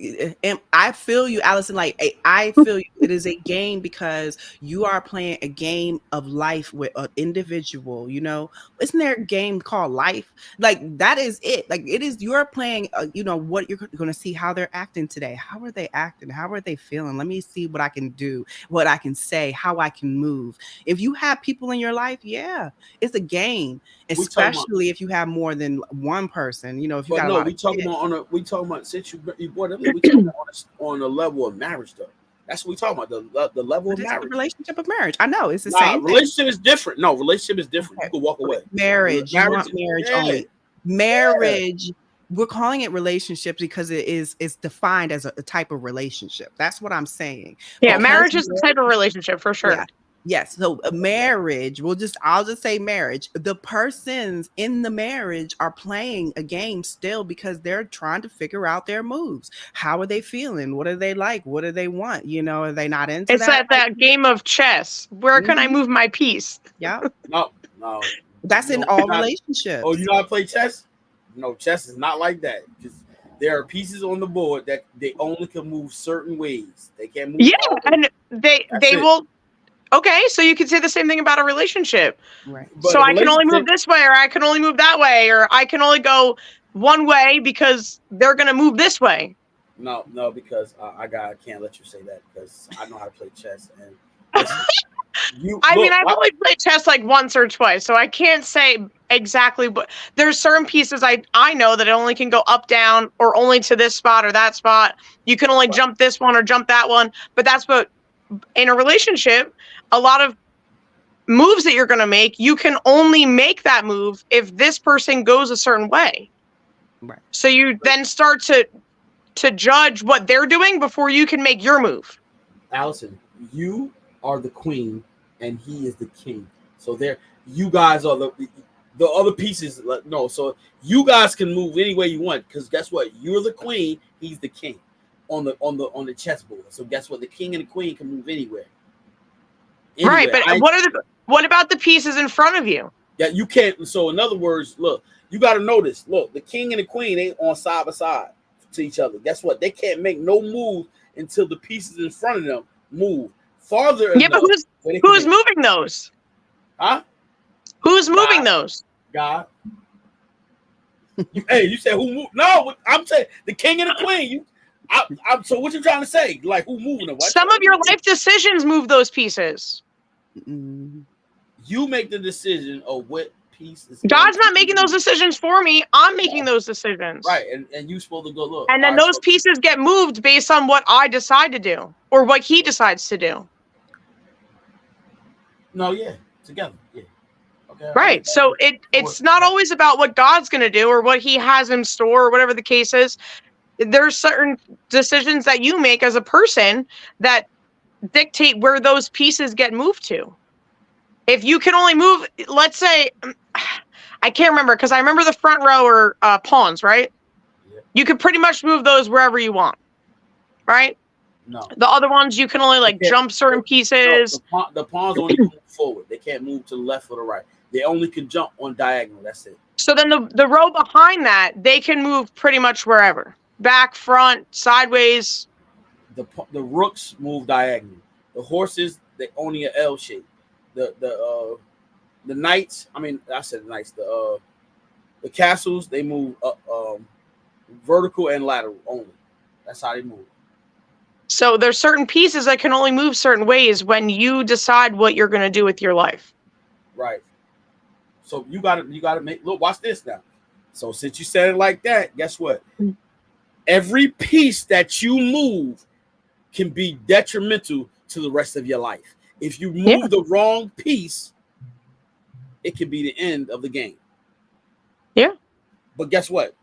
And I feel you, Allison. Like I feel you. It is a game because you are playing a game of life with an individual. Isn't there a game called life? Like that is it. Like it is. You're playing. What you're going to see how they're acting today. How are they acting? How are they feeling? Let me see what I can do, what I can say, how I can move. If you have people in your life, yeah, it's a game. Especially if you have more than one person, if you got we talking about since you brought it up, we talking about on a level of marriage though. That's what we talking about. The level of marriage. The relationship of marriage. I know it's the same. Relationship is different. No, relationship is different. Okay. You can walk away. Marriage. You want marriage only. Marriage. We're calling it relationships because it's defined as a type of relationship. That's what I'm saying. Yeah, marriage is a type of relationship for sure. Yeah. Yes. So a marriage, I'll just say marriage. The persons in the marriage are playing a game still because they're trying to figure out their moves. How are they feeling? What do they like? What do they want? Are they not into it's that? It's that game of chess. Where can I move my piece? Yeah. No. That's in all relationships. Oh, you know how to play chess? No, chess is not like that. Because there are pieces on the board that they only can move certain ways. They can't move. Yeah, and they will. Okay, so you could say the same thing about a relationship. Right. So I can only move this way, or I can only move that way, or I can only go one way because they're going to move this way. No, because I can't let you say that because I know how to play chess. And listen, you I mean, look, I've only played chess like once or twice, so I can't say exactly. But there's certain pieces I know that it only can go up, down, or only to this spot or that spot. You can only jump this one or jump that one. But that's what in a relationship, a lot of moves that you're going to make, you can only make that move if this person goes a certain way. Right. So you then start to judge what they're doing before you can make your move. Allison, you are the queen and he is the king. So there, you guys are the other pieces. No, so you guys can move any way you want because guess what? You're the queen. He's the king on the chessboard. So guess what? The king and the queen can move anywhere. Right, but what about the pieces in front of you? Yeah, you can't. So in other words, look, you got to notice. Look, the king and the queen ain't on side by side to each other. Guess what? They can't make no move until the pieces in front of them move farther. Yeah, but who's moving those? Huh? Who's moving those? God. Hey, you said who moved? No, I'm saying the king and the queen. So what you trying to say? Like who moving them? Some of your life decisions move those pieces. Mm-hmm. You make the decision of what pieces. God's not making those decisions for me. I'm making those decisions. Right, and you supposed to go look. And then those pieces get moved based on what I decide to do or what he decides to do. No, yeah, together, yeah. Okay. Right. So it's not always about what God's going to do or what he has in store or whatever the case is. There's certain decisions that you make as a person that dictate where those pieces get moved to. If you can only move, let's say, I can't remember because I remember the front row are pawns, right? Yeah. You could pretty much move those wherever you want, right? No. The other ones, you can only like jump certain pieces. No, the pawns only move forward. They can't move to the left or the right. They only can jump on diagonal. That's it. So then the row behind that, they can move pretty much wherever. Back, front, sideways. The rooks move diagonal. The horses, they only an L shape. The knights, I mean, I said the knights. The castles, they move up, vertical and lateral only. That's how they move. So there's certain pieces that can only move certain ways when you decide what you're going to do with your life. Right. So you gotta make. Look, watch this now. So since you said it like that, guess what? Every piece that you move can be detrimental to the rest of your life. If you move the wrong piece, it could be the end of the game. Yeah. But guess what?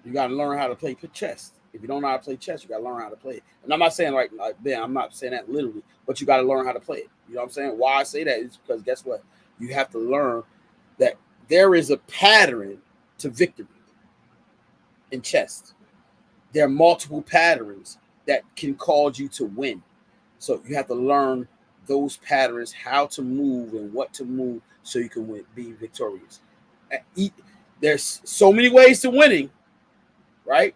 You got to learn how to play chess. If you don't know how to play chess, you got to learn how to play it. And I'm not saying I'm not saying that literally, but you got to learn how to play it. You know what I'm saying? Why I say that is because guess what? You have to learn that there is a pattern to victory in chess. There are multiple patterns that can cause you to win. So you have to learn those patterns, how to move and what to move so you can be victorious. There's so many ways to winning, right?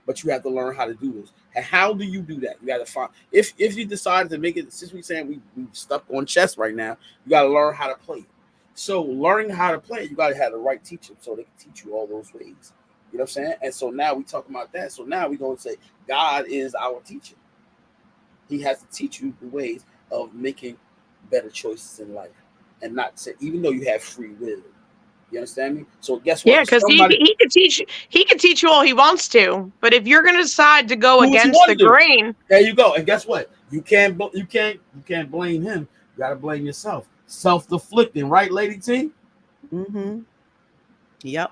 But you have to learn how to do this. And how do you do that? You got to find, if you decided to make it, since we're saying we stuck on chess right now, you got to learn how to play it. So learning how to play it, you got to have the right teacher so they can teach you all those ways. You know what I'm saying? And so now we talking about that. So now we're going to say God is our teacher. He has to teach you the ways of making better choices in life and not say, even though you have free will. You understand me? So guess what? Yeah, because he could teach you all he wants to, but if you're going to decide to go against the grain, there you go. And guess what? You can't blame him. You got to blame yourself. Self-deflicting, right, Lady T? Mm-hmm. Yep.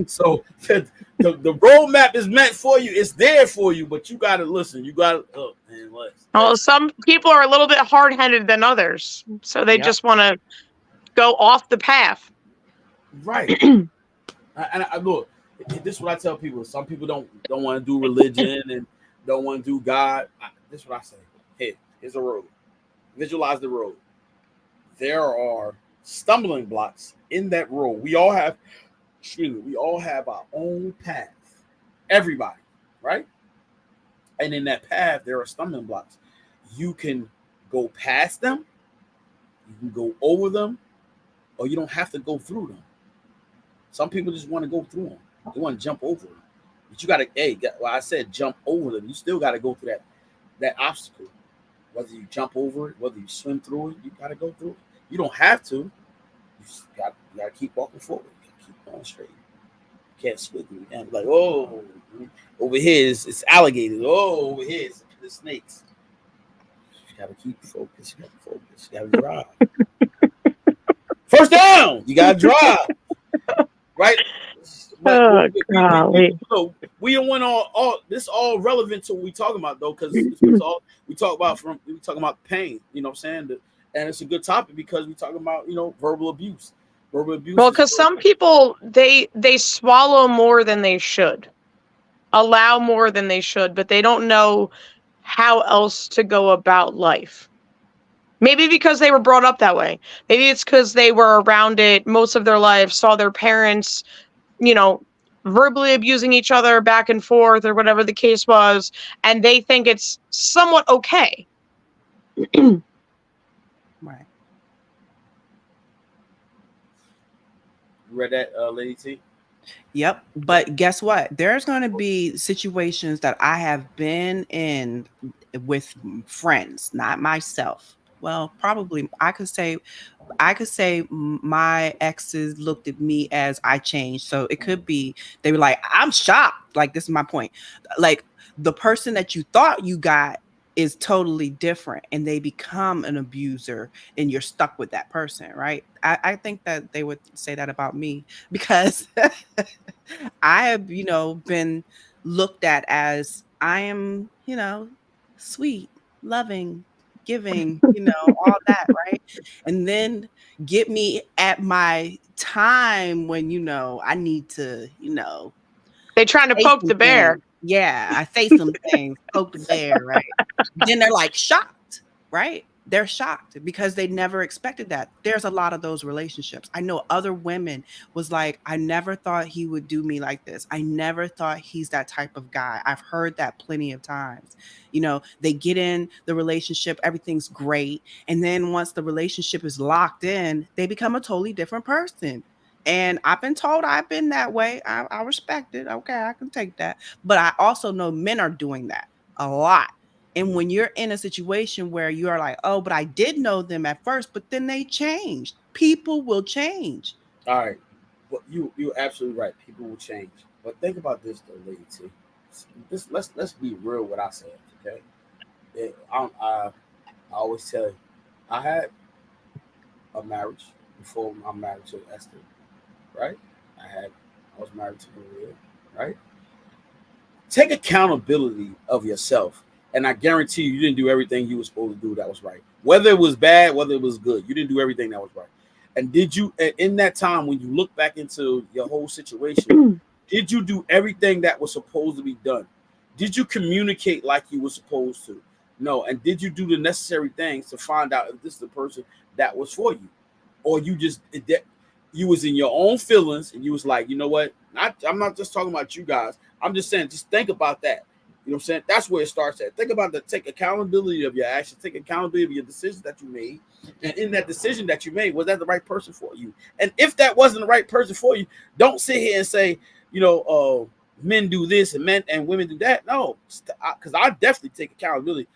So the roadmap is meant for you. It's there for you, but you got to listen. You got to Well, some people are a little bit hard-headed than others, so they just want to go off the path. Right. And I look, this is what I tell people. Some people don't want to do religion and don't want to do God. This is what I say. Here's a road. Visualize the road. There are stumbling blocks in that road. We all have our own path. Everybody, right? And in that path, there are stumbling blocks. You can go past them, you can go over them, or you don't have to go through them. Some people just want to go through them. They want to jump over them. But you gotta, well, I said jump over them. You still gotta go through that obstacle. Whether you jump over it, whether you swim through it, you gotta go through it. You don't have to. You just gotta keep walking forward. You gotta keep going straight. You can't swim through it. And like, oh, over here it's alligators. Oh, over here it's the snakes. You gotta keep focused. You gotta focus. You gotta drive. First down. You gotta drive. Right? But we don't want all this all relevant to what we talking about though, because we talk about pain, you know what I'm saying? And it's a good topic because we talking about, verbal abuse. Verbal abuse. Well, because some people they swallow more than they should, allow more than they should, but they don't know how else to go about life. Maybe because they were brought up that way. Maybe it's because they were around it most of their life, saw their parents, verbally abusing each other back and forth or whatever the case was, and they think it's somewhat okay. Right. You read that, Lady T? Yep. But guess what? There's going to be situations that I have been in with friends, not myself. Well, probably I could say my exes looked at me as I changed. So it could be they were like, I'm shocked. Like, this is my point. Like, the person that you thought you got is totally different, and they become an abuser, and you're stuck with that person, right? I think that they would say that about me because I have, been looked at as I am, sweet, loving, giving, all that, right? And then get me at my time when, I need to, they're trying to poke the bear. Things. Yeah, I say some things, poke the bear, right? Then they're like shocked, right? They're shocked because they never expected that. There's a lot of those relationships. I know other women was like, I never thought he would do me like this. I never thought he's that type of guy. I've heard that plenty of times. They get in the relationship, everything's great. And then once the relationship is locked in, they become a totally different person. And I've been told I've been that way. I respect it. Okay, I can take that. But I also know men are doing that a lot. And when you're in a situation where you are like, oh, but I did know them at first, but then they changed. People will change. All right. Well, you're absolutely right. People will change. But think about this, though, Lady T. Let's be real with ourselves, okay? I always tell you, I had a marriage before I'm married to Esther, right? I was married to Maria, right? Take accountability of yourself. And I guarantee you didn't do everything you were supposed to do that was right. Whether it was bad, whether it was good, you didn't do everything that was right. And did you, in that time, when you look back into your whole situation, did you do everything that was supposed to be done? Did you communicate like you were supposed to? No. And did you do the necessary things to find out if this is the person that was for you? Or you was in your own feelings and you was like, you know what? I'm not just talking about you guys. I'm just saying, just think about that. You know what I'm saying? That's where it starts at. Think about take accountability of your actions, take accountability of your decisions that you made. And in that decision that you made, was that the right person for you? And if that wasn't the right person for you, don't sit here and say, men do this and men and women do that. No, because I definitely take accountability.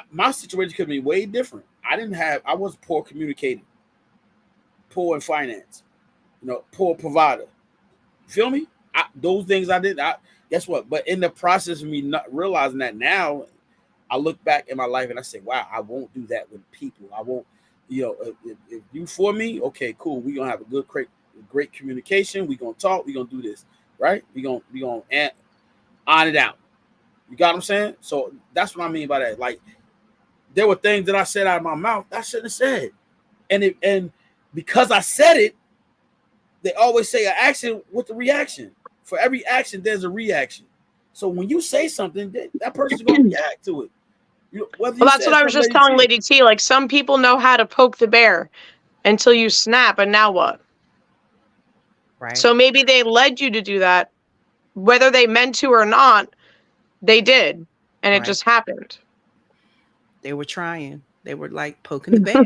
My situation could be way different. I was poor communicating, poor in finance, poor provider. You feel me? Those things I did. Guess what? But in the process of me not realizing that now, I look back in my life and I say, wow, I won't do that with people. I won't, if you for me, okay, cool. We're going to have a great communication. We're going to talk. We're going to do this, right? We're going to iron it out. You got what I'm saying? So that's what I mean by that. Like, there were things that I said out of my mouth I shouldn't have said. And because I said it, they always say an action with the reaction. For every action, there's a reaction. So when you say something, that person's going to react to it. Well, that's what I was just telling Lady T. Like, some people know how to poke the bear until you snap, and now what? Right. So maybe they led you to do that. Whether they meant to or not, they did. And it just happened. They were trying. They were like poking the bear.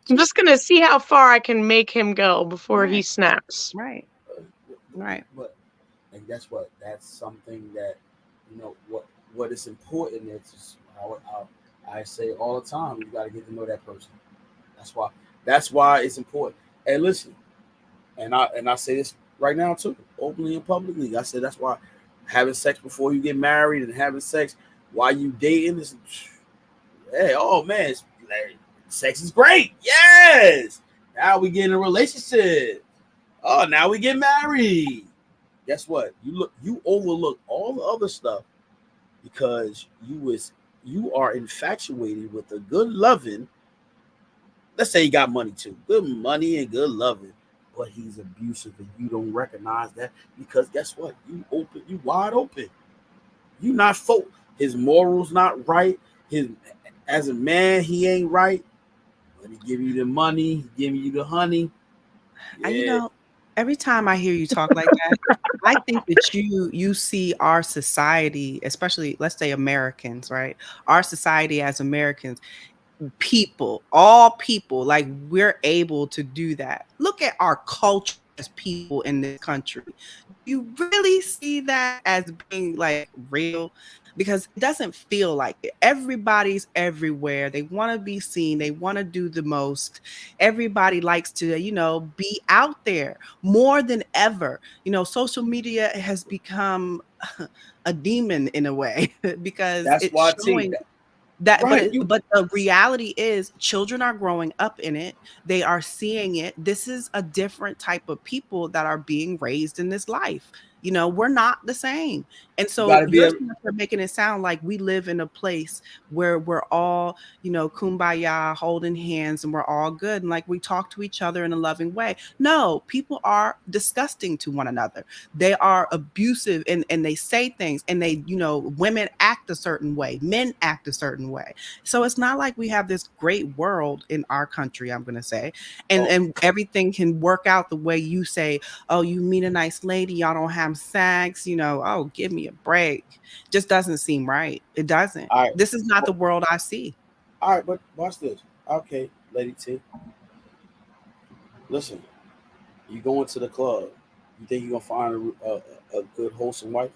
I'm just going to see how far I can make him go before he snaps. Right. Right. But and guess what? That's something that what is important is I say all the time. You got to get to know that person. That's why. That's why it's important. And listen, and I say this right now too, openly and publicly. I said that's why having sex before you get married and having sex while you dating is, hey, oh man, sex is great. Yes. Now we get in a relationship. Oh, now we get married. Guess what? You overlook all the other stuff because you are infatuated with a good loving. Let's say he got money too, good money and good loving, but he's abusive and you don't recognize that because guess what? You wide open. You not his morals not right. His as a man, he ain't right. Let me give you the money, giving you the honey. And Yeah. every time I hear you talk like that, I think that you see our society, especially let's say Americans, right? Our society as Americans, all people, like we're able to do that. Look at our culture as people in this country. You really see that as being like real because it doesn't feel like it. Everybody's everywhere. They want to be seen. They want to do the most. Everybody likes to, be out there more than ever. Social media has become a demon in a way because That's it's why T. showing that, Right. but the reality is children are growing up in it. They are seeing it. This is a different type of people that are being raised in this life. We're not the same. And You so gotta be you're able. making it sound like we live in a place where we're all, kumbaya, holding hands, and we're all good. And like we talk to each other in a loving way. No, people are disgusting to one another. They are abusive and they say things and they, women act a certain way, men act a certain way. So it's not like we have this great world in our country, I'm going to say, and everything can work out the way you say. Oh, you meet a nice lady, y'all don't have sex, oh, give me a break. Just doesn't seem right. It doesn't. All right. This is not the world I see. All right, but watch this. Okay, Lady T. Listen, you go into the club. You think you're gonna find a good wholesome wife?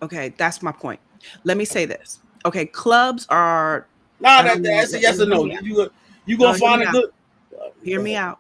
Okay, that's my point. Let me say this. Okay, clubs are, Nah, I don't know. that's a yes or Hear no. me out. You No, gonna hear find me a out. good? Hear Go me ahead. out.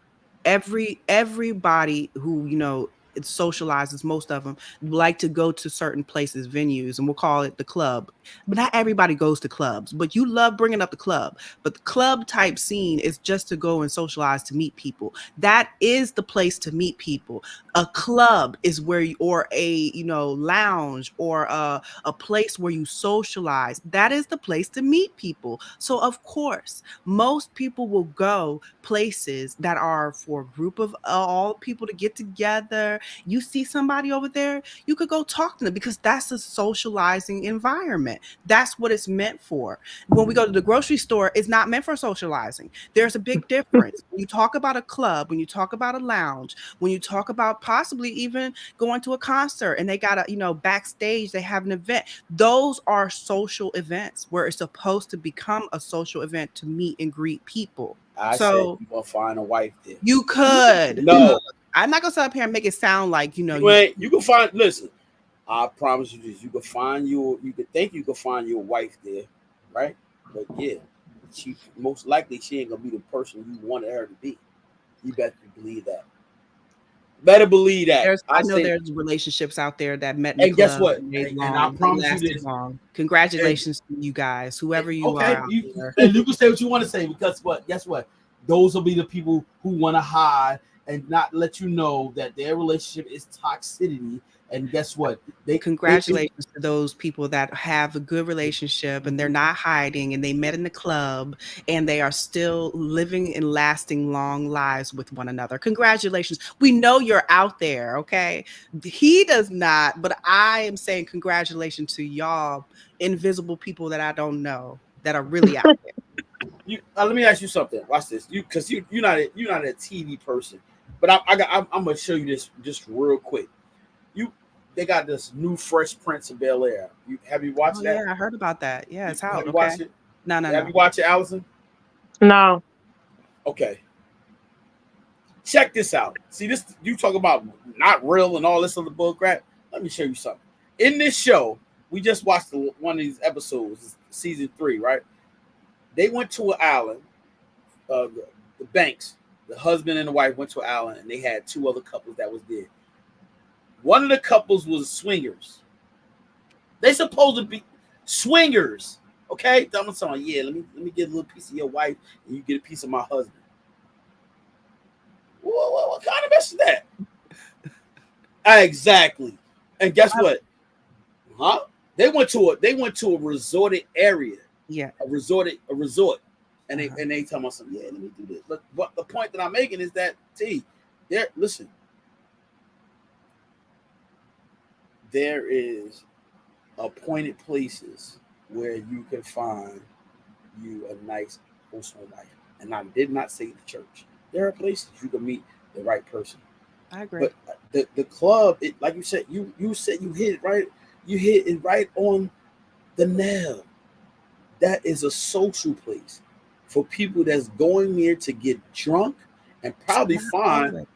Everybody who it socializes, most of them like to go to certain places, venues, and we'll call it the club. But not everybody goes to clubs. But you love bringing up the club. But the club type scene is just to go and socialize, to meet people. That is the place to meet people. A club is where or a lounge or a place where you socialize. That is the place to meet people. So of course, most people will go places that are for a group of all people to get together. You see somebody over there, you could go talk to them because that's a socializing environment. That's what it's meant for. When we go to the grocery store, it's not meant for socializing. There's a big difference. When you talk about a club, when you talk about a lounge, when you talk about possibly even going to a concert and they got backstage, they have an event. Those are social events where it's supposed to become a social event to meet and greet people. I said So you gonna find a wife there. you could. No, I'm not gonna sit up here and make it sound like you ain't. You can find. Listen, I promise you this. You can find you. You could think you can find your wife there, right? But yeah, she most likely she ain't gonna be the person you wanted her to be. You better believe that. Better believe that. I know there's relationships out there that met in the And guess club what? and made And I long, promise you lasted this. long. Congratulations to you guys, whoever you are Okay, out there. and you can say what you want to say because what? Guess what? Those will be the people who want to hide and not let you know that their relationship is toxicity. And guess what? Congratulations to those people that have a good relationship and they're not hiding and they met in the club and they are still living and lasting long lives with one another. Congratulations. We know you're out there, okay? He does not, but I am saying congratulations to y'all, invisible people that I don't know that are really out there. Let me ask you something. Watch this. You're not a TV person, but I'm gonna show you this just real quick. They got this new Fresh Prince of Bel Air. Have you watched that? Yeah, I heard about that. Yeah, it's out. Have you Okay. watched it? No. Have you watched it, Allison? No. Okay. Check this out. See this? You talk about not real and all this other bull crap. Let me show you something. In this show, we just watched one of these episodes, season 3, right? They went to an island. The Banks, the husband and the wife, went to an island, and they had 2 other couples that was there. One of the couples was swingers. They supposed to be swingers, okay? Tell me something. Yeah, let me get a little piece of your wife, and you get a piece of my husband. What kind of mess is that? Exactly. And guess what? Huh? They went to a resorted area. Yeah. A resort. And they tell me something. Yeah, let me do this. But the point that I'm making is that listen. There is appointed places where you can find you a nice, wholesome wife. And I did not say the church. There are places you can meet the right person. I agree. But the club, like you said, you said you hit it right. You hit it right on the nail. That is a social place for people that's going there to get drunk and probably find.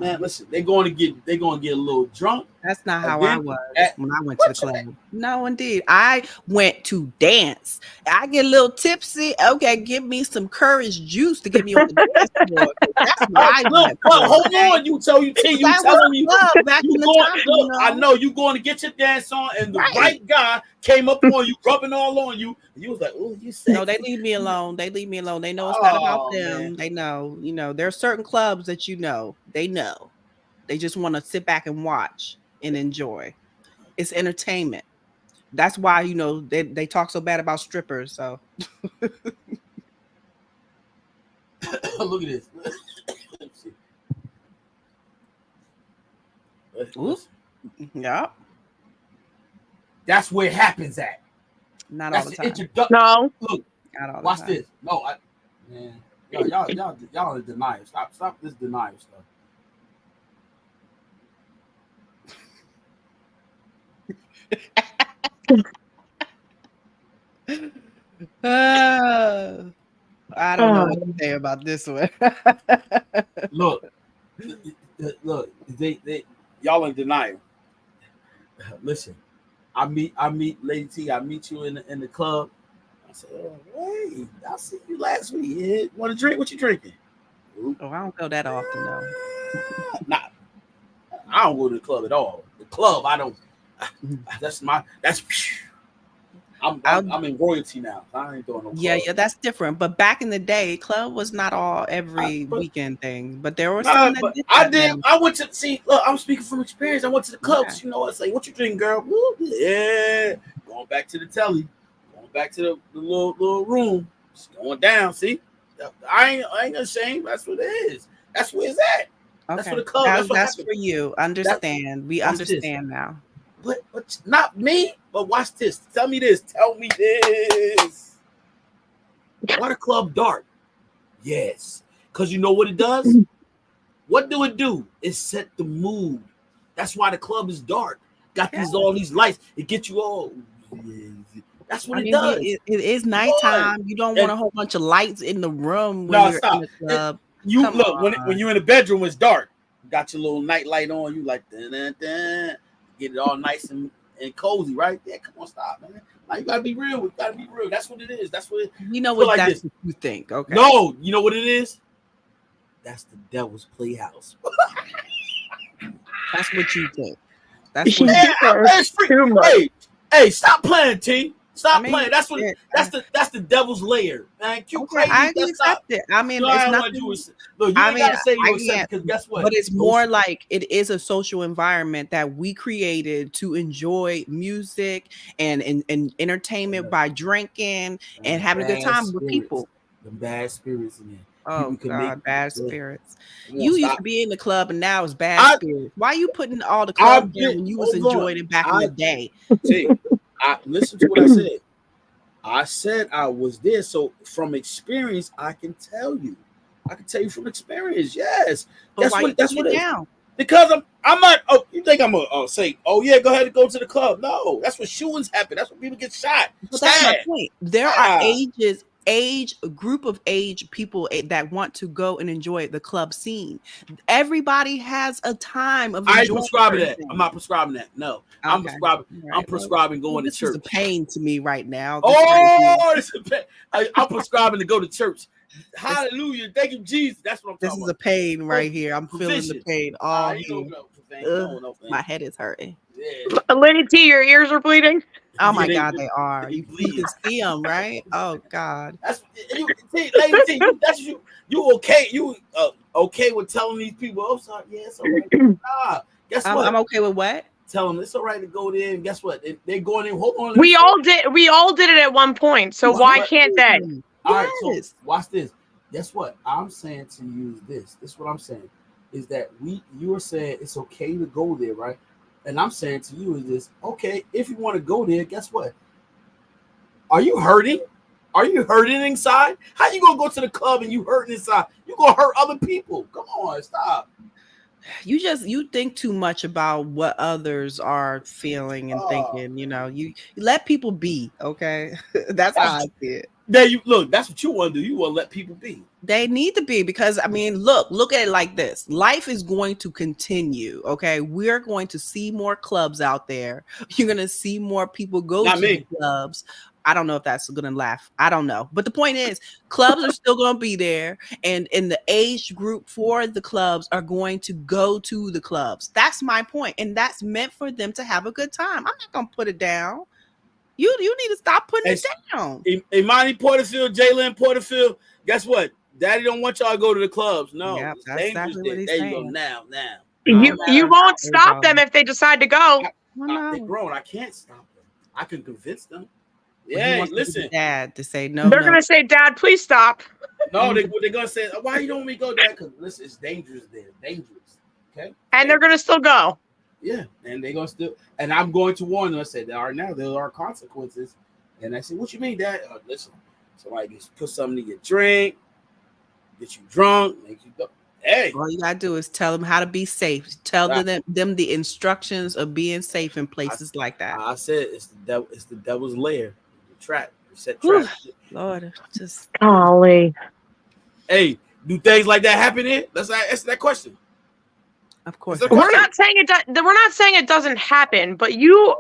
Man, listen, they're going to get a little drunk. That's not how I was when I went to the club. No, indeed. I went to dance. I get a little tipsy. Okay, give me some courage juice to get me on the dance floor. That's what I went for. Hold on, you telling me. Back in the time, I know you going to get your dance on, and the right guy came up on you, rubbing all on you. And you was like, "Oh, you said." No, they leave me alone. They leave me alone. They know it's not about them. Man. They know. There are certain clubs that they know. They just want to sit back and watch and enjoy. It's entertainment. That's why they talk so bad about strippers. So look at this. Yeah. That's where it happens at. Not all the time. No. Look. Not all watch the time. this. No, man. Y'all are denying. Stop this denial stuff. I don't know what to say about this one. Look, they y'all in denial. Listen, I meet Lady T. I meet you in the club. I said, "Oh, hey, I see you last week. Yeah, want to drink? What you drinking?" Oh, I don't go that often though. Nah, I don't go to the club at all. The club, I don't. I'm in royalty now. I ain't doing no club. Yeah, that's different. But back in the day, club was not all every weekend thing. But there were some that did. I went to see. Look, I'm speaking from experience. I went to the clubs. Yeah. I say, "What you drinking, girl?" Woo, yeah, going back to the telly, going back to the little room. It's going down. See, I ain't ashamed. That's what it is. That's where it's at. Okay. That's for the club. That's for you. Understand? We understand now. But not me. But watch this. Tell me this. Why the club dark? Yes, because you know what it does. What do it do? It set the mood. That's why the club is dark. Got all these lights. It gets you all. That's what it does. It is nighttime. You don't want a whole bunch of lights in the room when you're in the club. When you're in the bedroom, it's dark. Got your little night light on. You like dun, dun, dun. Get it all nice and cozy, right? Yeah, come on, stop, man. Like, you gotta be real. We gotta be real. That's what it is. That's what that's what you think. Okay. No, you know what it is? That's the devil's playhouse. That's what you think. That's what you think. Hey, stop playing, T. Stop playing. That's what. That's the devil's lair, man. Crazy. I can accept it. I mean, it's nothing. Look, you ain't gotta say you accept because guess what? But it's more like it is a social environment that we created to enjoy music and entertainment by drinking and having a good time with people. The bad spirits in there. Oh God, bad spirits. You used to be in the club and now it's bad spirits. Why are you putting all the club there when you was enjoying it back in the day? Listen to what I said. I said I was there. So from experience, I can tell you. I can tell you from experience. Yes. That's what it is. Because I'm not. Oh, you think I'm gonna say, "Oh yeah, go ahead and go to the club"? No, that's when shootings happen. That's when people get shot. But that's my point. There are a group of age people that want to go and enjoy the club scene. Everybody has a time of I ain't enjoying prescribing certain that. things. I'm not prescribing that. No, I'm Okay. prescribing. All I'm right. prescribing Well, going to this is a church. pain to me right now. This right here. Oh, it's a pain. I'm prescribing to go to church. Hallelujah. Thank you, Jesus. That's what I'm This talking is a about. pain right here. I'm feeling the Provision. pain all You here. don't know. No, Ugh, man. my head is hurting. Yeah. Lady T, your ears are bleeding. Oh my Yeah, God, they are. You bleed. can see them, right? Oh God. That's you, see, Lady T. That's you. You okay? You okay with telling these people? Oh, sorry. Yeah, it's all right. Nah. Guess what? I'm okay with what? Tell them it's all right to go there. And guess what? They're going in. Hold on. We all did it at one point. So why can't they? All right. So Yes. watch this. Guess what? I'm saying to use this. This is what I'm saying is that you are saying it's okay to go there, right? And I'm saying to you is this, okay, if you want to go there, guess what? Are you hurting? Are you hurting inside? How you gonna go to the club and you hurting inside? You gonna hurt other people. Come on, stop. You think too much about what others are feeling and thinking. You let people be, okay? That's how I see it. There you look, that's what you want to do. You want to let people be. They need to be, because I mean, look at it like this. Life is going to continue. Okay. We're going to see more clubs out there. You're going to see more people go Not to me. the clubs. I don't know if that's going to laugh. I don't know. But the point is, clubs are still going to be there. And in the age group for the clubs are going to go to the clubs. That's my point. And that's meant for them to have a good time. I'm not going to put it down. You need to stop putting it down. Imani Porterfield, Jalen Porterfield, guess what? Daddy don't want y'all to go to the clubs. No, Yep, it's that's dangerous exactly there. what he's There you saying. go. Now. You won't stop them if they decide to go. They're grown. I can't stop them. I can convince them. But Yeah, listen. Dad to say no. They're gonna say, "Dad, please stop." No, they're gonna say, "Why you don't want me to go there?" Because listen, it's dangerous there. Dangerous. Okay. And they're gonna still go. Yeah, and they're gonna still. And I'm going to warn them. I said, "There are consequences." And I said, "What you mean, Dad?" Listen, somebody just put something in your drink, get you drunk, make you go. Hey, all you gotta do is tell them how to be safe. Tell them the instructions of being safe in places like that. I said it's the devil. It's the devil's lair. The trap. Set trap. Lord, just golly. Hey, do things like that happen here? Let's answer that question. Of course, we're not saying it doesn't happen, but you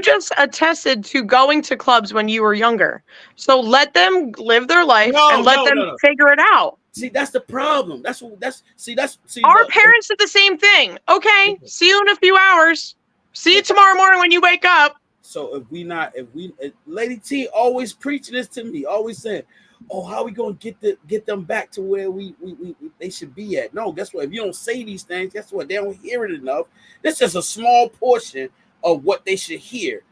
just attested to going to clubs when you were younger. So let them live their life and let them figure it out. See, that's the problem. Our parents did the same thing. Okay, see you in a few hours. See you tomorrow morning when you wake up. So if Lady T always preaching this to me, always saying, "Oh, how we gonna get them back to where they should be at?" No, guess what? If you don't say these things, guess what? They don't hear it enough. This is a small portion of what they should hear.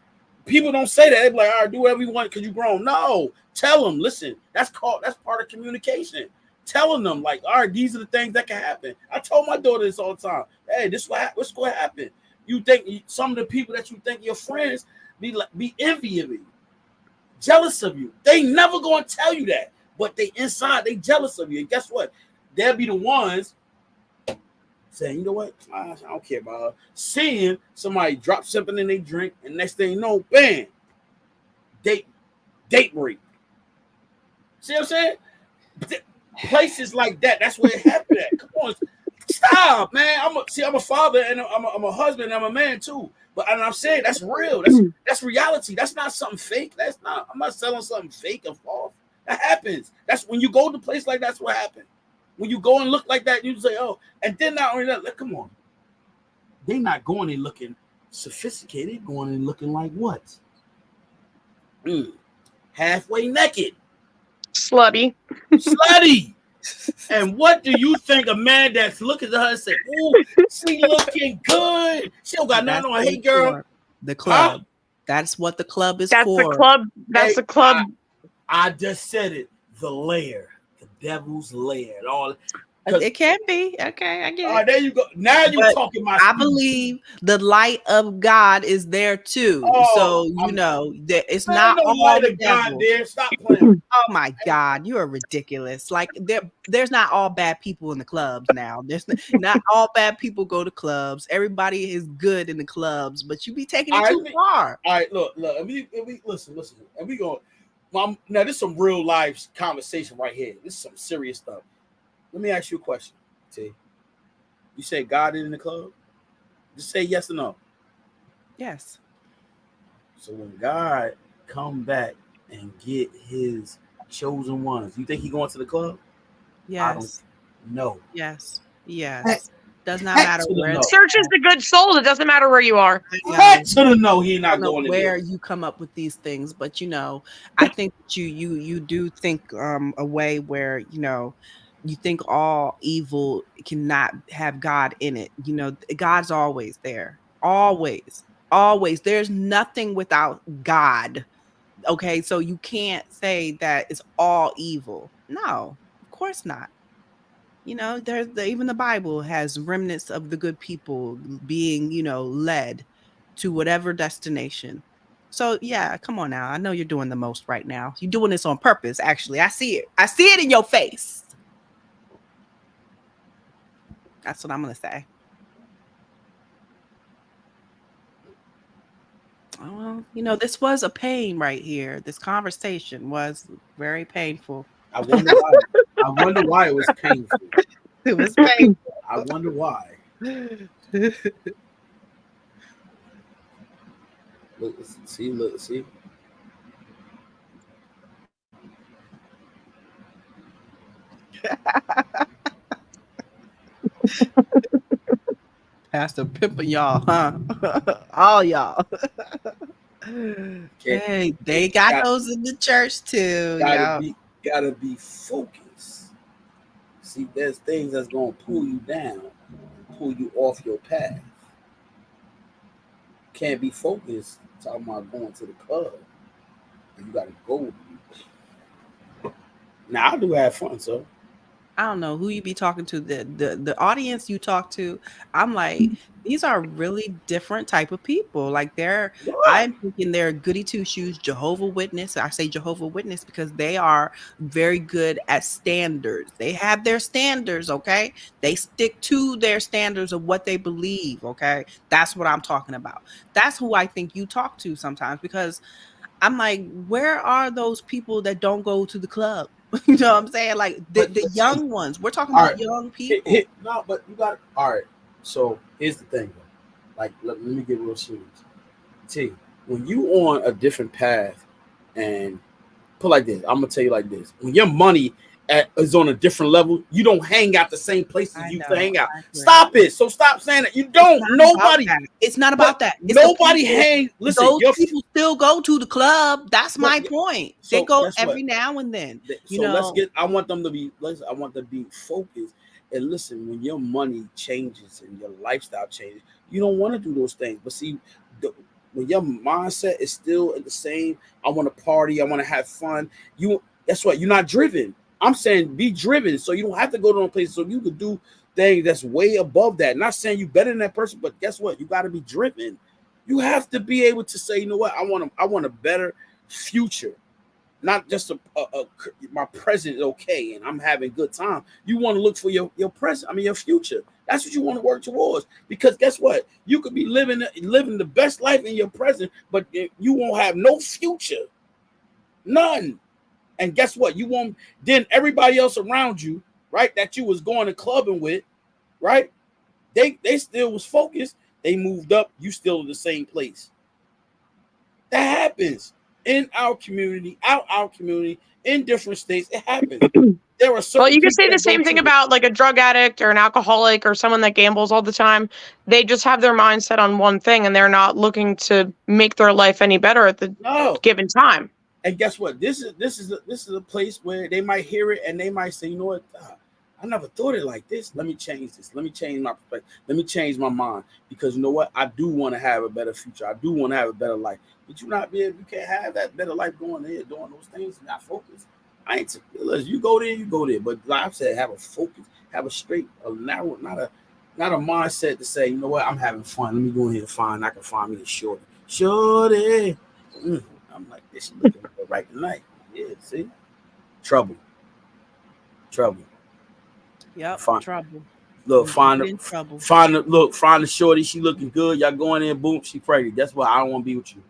People don't say that. They're like, "All right, do whatever you want because you're grown." No, tell them. Listen, that's part of communication. Telling them like, "All right, these are the things that can happen." I told my daughter this all the time. Hey, what's going to happen? You think some of the people that you think your friends be envy of you, jealous of you. They never gonna tell you that, but they inside they jealous of you. And guess what? They'll be the ones saying, "You know what? I don't care about her." Seeing somebody drop something in their drink, and next thing you know, bam, date rape. See what I'm saying? Places like that. That's where it happened at. Come on, stop, man. I'm a father and I'm a husband and I'm a man too. But I'm saying that's real. That's reality. That's not something fake. I'm not selling something fake and false. That happens. That's when you go to a place like that's what happened. When you go and look like that, you say, "Oh," and then not only that, like, come on. They not going and looking sophisticated, going and looking like what? Halfway naked. Slutty. And what do you think a man that's looking at her and say, "Ooh, she looking good. She don't got nothing on." Hey, girl. The club. Huh? That's what the club is for. That's the club. I just said it. The lair. The devil's lair. And all. It can be. Okay, I get it. All right, there you go. Now you're talking my I believe the light of God is there too. So that it's not all light the of God devil. there. Stop playing. Oh my God, you are ridiculous. Like there's not all bad people in the clubs now. There's not all bad people go to clubs. Everybody is good in the clubs, but you be taking it too far. All right, look. If we listen, and we going. Now this is some real life conversation right here. This is some serious stuff. Let me ask you a question, T. You say God is in the club? Just say yes or no. Yes. So when God come back and get his chosen ones, you think he going to the club? I don't Yes. know. Yes. Heck, Yes. Does not heck matter to the where no. Searches the good soul. It doesn't matter where you are. Heck to the no, he I not don't know going to where there. you come up with these things, but I think that you do think a way where you think all evil cannot have God in it. God's always there. Always. Always. There's nothing without God. Okay, so you can't say that it's all evil. No, of course not. Even the Bible has remnants of the good people being, led to whatever destination. So yeah, come on now. I know you're doing the most right now. You're doing this on purpose, actually. I see it. I see it in your face. That's what I'm gonna say. Well, this was a pain right here. This conversation was very painful. I wonder why. I wonder why it was painful. It was painful. I wonder why. Look, see. Pastor pimping y'all, huh? All y'all. Hey, they got those in the church too. Gotta be focused. See, there's things that's gonna pull you down, pull you off your path. Can't be focused talking about going to the club. You gotta go. Now I do have fun, so I don't know who you be talking to. The audience you talk to, I'm like, these are really different type of people. Like I'm thinking they're goody two shoes, Jehovah Witness. I say Jehovah Witness because they are very good at standards. They have their standards, okay? They stick to their standards of what they believe, okay? That's what I'm talking about. That's who I think you talk to sometimes because I'm like, where are those people that don't go to the club? You know what I'm saying? Like the young ones. We're talking about young people. No, but you got all right. So here's the thing. Like, let me get real serious. T, when you on a different path, and put like this, I'm gonna tell you like this: when your money is on a different level, you don't hang out the same places you used to hang out. Stop it. So stop saying that. You don't. Nobody. It's not about that. It's nobody hang. Listen, those people still go to the club. That's my point. So they go every now and then. So let's get. I want them to be focused. And listen, when your money changes and your lifestyle changes, you don't want to do those things. But see, when your mindset is still the same, I want to party. I want to have fun. That's what you're not driven. I'm saying be driven, so you don't have to go to one place. So you could do things that's way above that. Not saying you better than that person, but guess what? You got to be driven. You have to be able to say, you know what? I want a better future, not just my present is okay and I'm having good time. You want to look for your present. I mean your future. That's what you want to work towards. Because guess what? You could be living the best life in your present, but you won't have no future, none. And guess what? You won't. Then everybody else around you, right, that you was going to clubbing with, right? They still was focused. They moved up. You still in the same place. That happens in our community, our community, in different states. It happens. There are certain. Well, you can say the same thing about like a drug addict or an alcoholic or someone that gambles all the time. They just have their mindset on one thing, and they're not looking to make their life any better at the given time. And guess what? This is a place where they might hear it and they might say, you know what? I never thought it like this. Let me change this. Let me change my perspective. Let me change my mind. Because you know what? I do want to have a better future. I do want to have a better life. But you can't have that better life going there, doing those things, not focused. Listen, you go there. But like I said, have a focus, have a straight, a narrow, not a mindset to say, you know what? I'm having fun. Let me go ahead and I can find me a shorty. Shorty. I'm like, this is looking right tonight. Yeah, see? Trouble. Yep, trouble. Look, find the shorty. She looking good. Y'all going in, boom, she pregnant. That's why I don't want to be with you.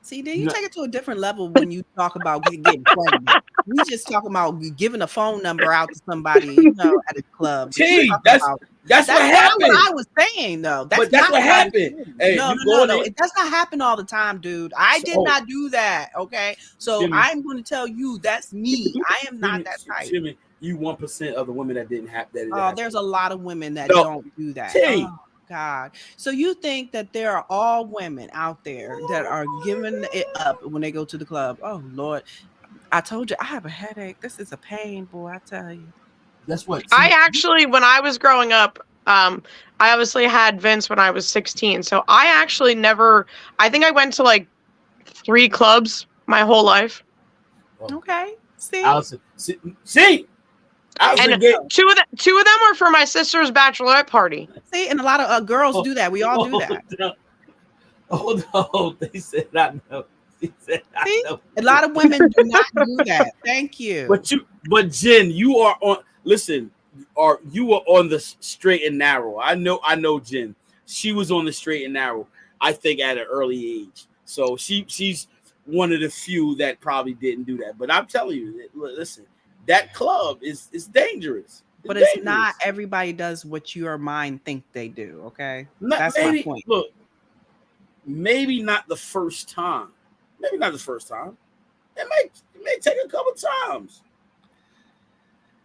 See, then you No. take it to a different level when you talk about getting pregnant. We just talking about giving a phone number out to somebody, at a club. But you're T, talking that's about- what not happened. what I was saying, though. But that's not what I was happened. saying. Hey, no, you no, going no. in- It does not happen all the time, dude. I did Oh. not do that. Okay, so Jimmy. I'm going to tell you that's me. I am not that type. Jimmy, you 1% of the women that didn't have that. Oh, there's a lot of women that No. don't do that. T. Oh, God. So you think that there are all women out there that are giving it up when they go to the club? Oh, Lord. I told you I have a headache. This is a pain, boy. I tell you. That's what. I actually, when I was growing up, I obviously had Vince when I was 16. So I actually I think I went to like 3 clubs my whole life. Okay. See? Allison, see. Allison And get, two of them are for my sister's bachelorette party. See? And a lot of girls do that. We all do that. Hold on. They said I know. He said I See? know. A lot of women do not do that. Thank you. But Jen, you are on. Listen, you were on the straight and narrow. I know Jen. She was on the straight and narrow. I think at an early age. So she's one of the few that probably didn't do that. But I'm telling you, listen, that club is dangerous. But it's not everybody does what your mind think they do. Okay, that's my point. Look, maybe not the first time. Maybe not the first time. It may take a couple times.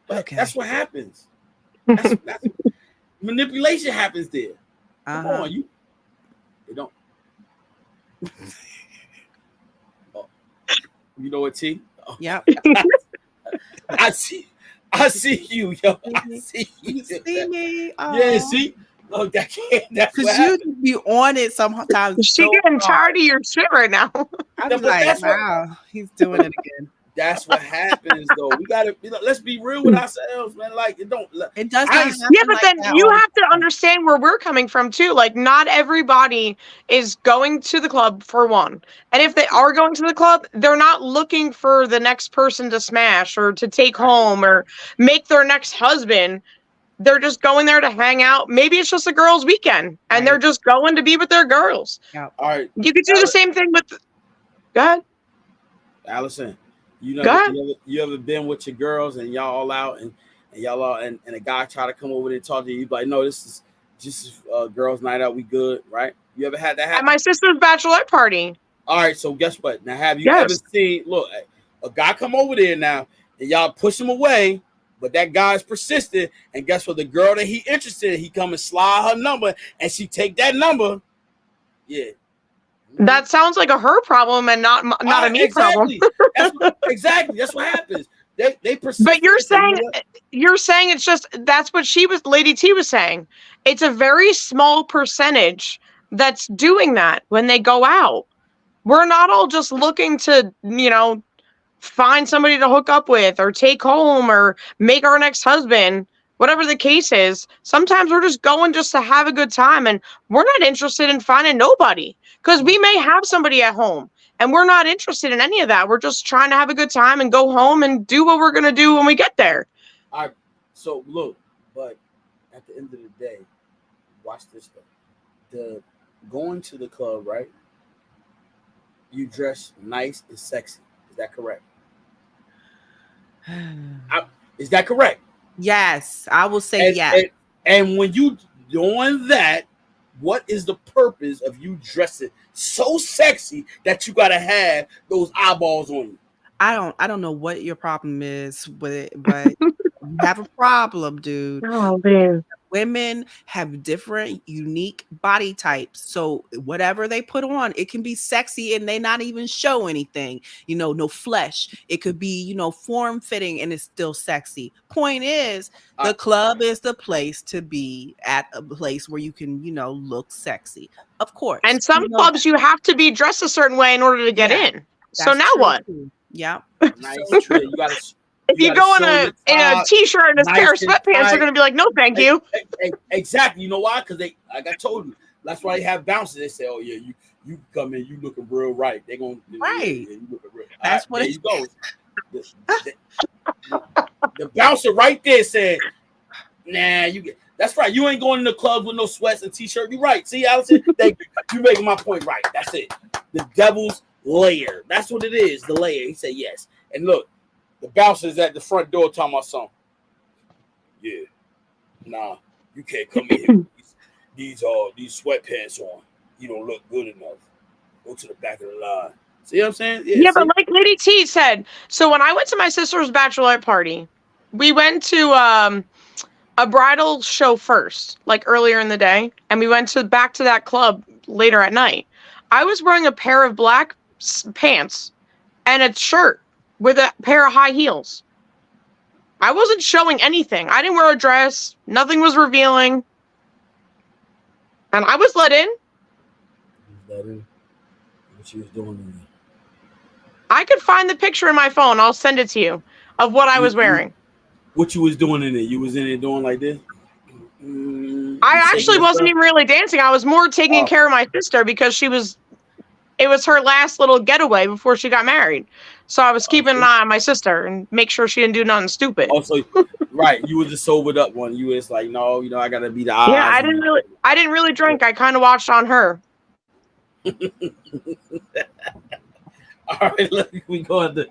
But that's what happens. That's manipulation happens there. Come on, you don't. Oh, you know what, T? Oh. Yep. I see you, yo. I see you. You see me? Oh. Yeah, see? Look, that's because you be on it sometimes. She's getting tired of your shit right now. I'm like, wow, he's doing it again. That's what happens, though. We gotta let's be real with ourselves, man. Like it does not happen. Yeah, but then you have to understand where we're coming from too. Like, not everybody is going to the club for one, and if they are going to the club, they're not looking for the next person to smash or to take home or make their next husband. They're just going there to hang out. Maybe it's just a girls' weekend, and they're just going to be with their girls. Yeah. All right. You could do the same thing with. Go ahead, Allison. You ever been with your girls and y'all all out and y'all all and a guy try to come over there and talk to you? You be like, no, this is just girls' night out. We good, right? You ever had that happen? at my sister's bachelorette party. All right. So guess what? Now, have you ever seen? Look, a guy come over there now and y'all push him away. But that guy's persistent, and guess what? The girl that he interested in, he come and slide her number, and she take that number. Yeah, That sounds like a her problem and not a me problem. Exactly. That's what happens. They persist. But you're saying it's just that's what Lady T was saying. It's a very small percentage that's doing that when they go out. We're not all just looking to, find somebody to hook up with or take home or make our next husband, whatever the case is. Sometimes we're just going just to have a good time, and we're not interested in finding nobody because we may have somebody at home and we're not interested in any of that. We're just trying to have a good time and go home and do what we're going to do when we get there. All right. So look, but at the end of the day, watch this though. The going to the club, right? You dress nice and sexy. Is that correct? Is that correct? Yes, I will say yes. And when you doing that, what is the purpose of you dressing so sexy that you gotta have those eyeballs on you? I don't know what your problem is with it, but you have a problem, dude. Oh man. Women have different unique body types. So whatever they put on, it can be sexy and they not even show anything, no flesh. It could be, form fitting and it's still sexy. Point is, the club is the place to be, at a place where you can, look sexy. Of course. And some clubs you have to be dressed a certain way in order to get in. So now what? Yeah. Nice. You gotta if you go in a t-shirt and a pair of sweatpants, they're gonna be like, no, thank you. Exactly. You know why? Because like I told you, that's why they have bouncers. They say, oh yeah, you come in, you looking real right. They're gonna right. Yeah, you looking real. That's right, what it goes. The bouncer right there said, nah, that's right. You ain't going in the club with no sweats and t-shirt. You're right. See, Allison, you making my point right. That's it. The devils layer. That's what it is, the layer. He said yes. And look, the bouncer's at the front door talking about something. Yeah, nah, you can't come in here with these sweatpants on. You don't look good enough. Go to the back of the line. See what I'm saying? Yeah, see? but like Lady T said, so when I went to my sister's bachelorette party, we went to a bridal show first, like earlier in the day, and we went back to that club later at night. I was wearing a pair of black pants and a shirt with a pair of high heels. I wasn't showing anything. I didn't wear a dress. Nothing was revealing. And I was let in. What she was doing in there? I could find the picture in my phone. I'll send it to you of what I was wearing. What you was doing in there? You was in there doing like this? I actually wasn't even really dancing. I was more taking care of my sister because it was her last little getaway before she got married. So I was keeping an eye on my sister and make sure she didn't do nothing stupid. Also, right, you was the sobered up one. You was like, no, I gotta be the eyes. Yeah, I didn't really drink. I kind of watched on her. All right, look, we gonna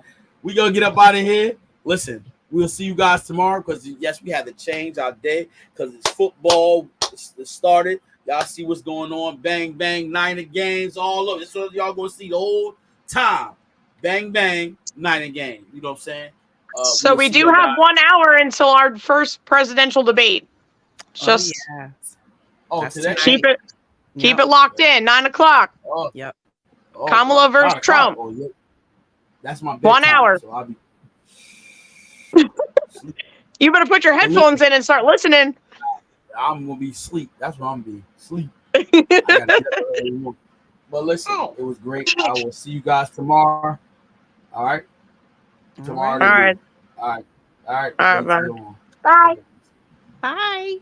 get up out of here. Listen, we'll see you guys tomorrow because yes, we had to change our day because it's football. It started. Y'all see what's going on. Bang, bang, Niner games all over. So y'all gonna see the whole time. Bang, bang, Niner game. You know what I'm saying? So we do have 1 hour until our first presidential debate. Just today? keep it locked in. 9:00. Yep. Kamala versus Trump. That's my 1 hour. So I'll be... You better put your headphones in and start listening. I'm gonna be asleep. That's what I'm gonna be. Sleep. I gotta get up early in the morning. But listen, it was great. I will see you guys tomorrow. All right. Tomorrow. All right. All right. Bye. Bye. Bye.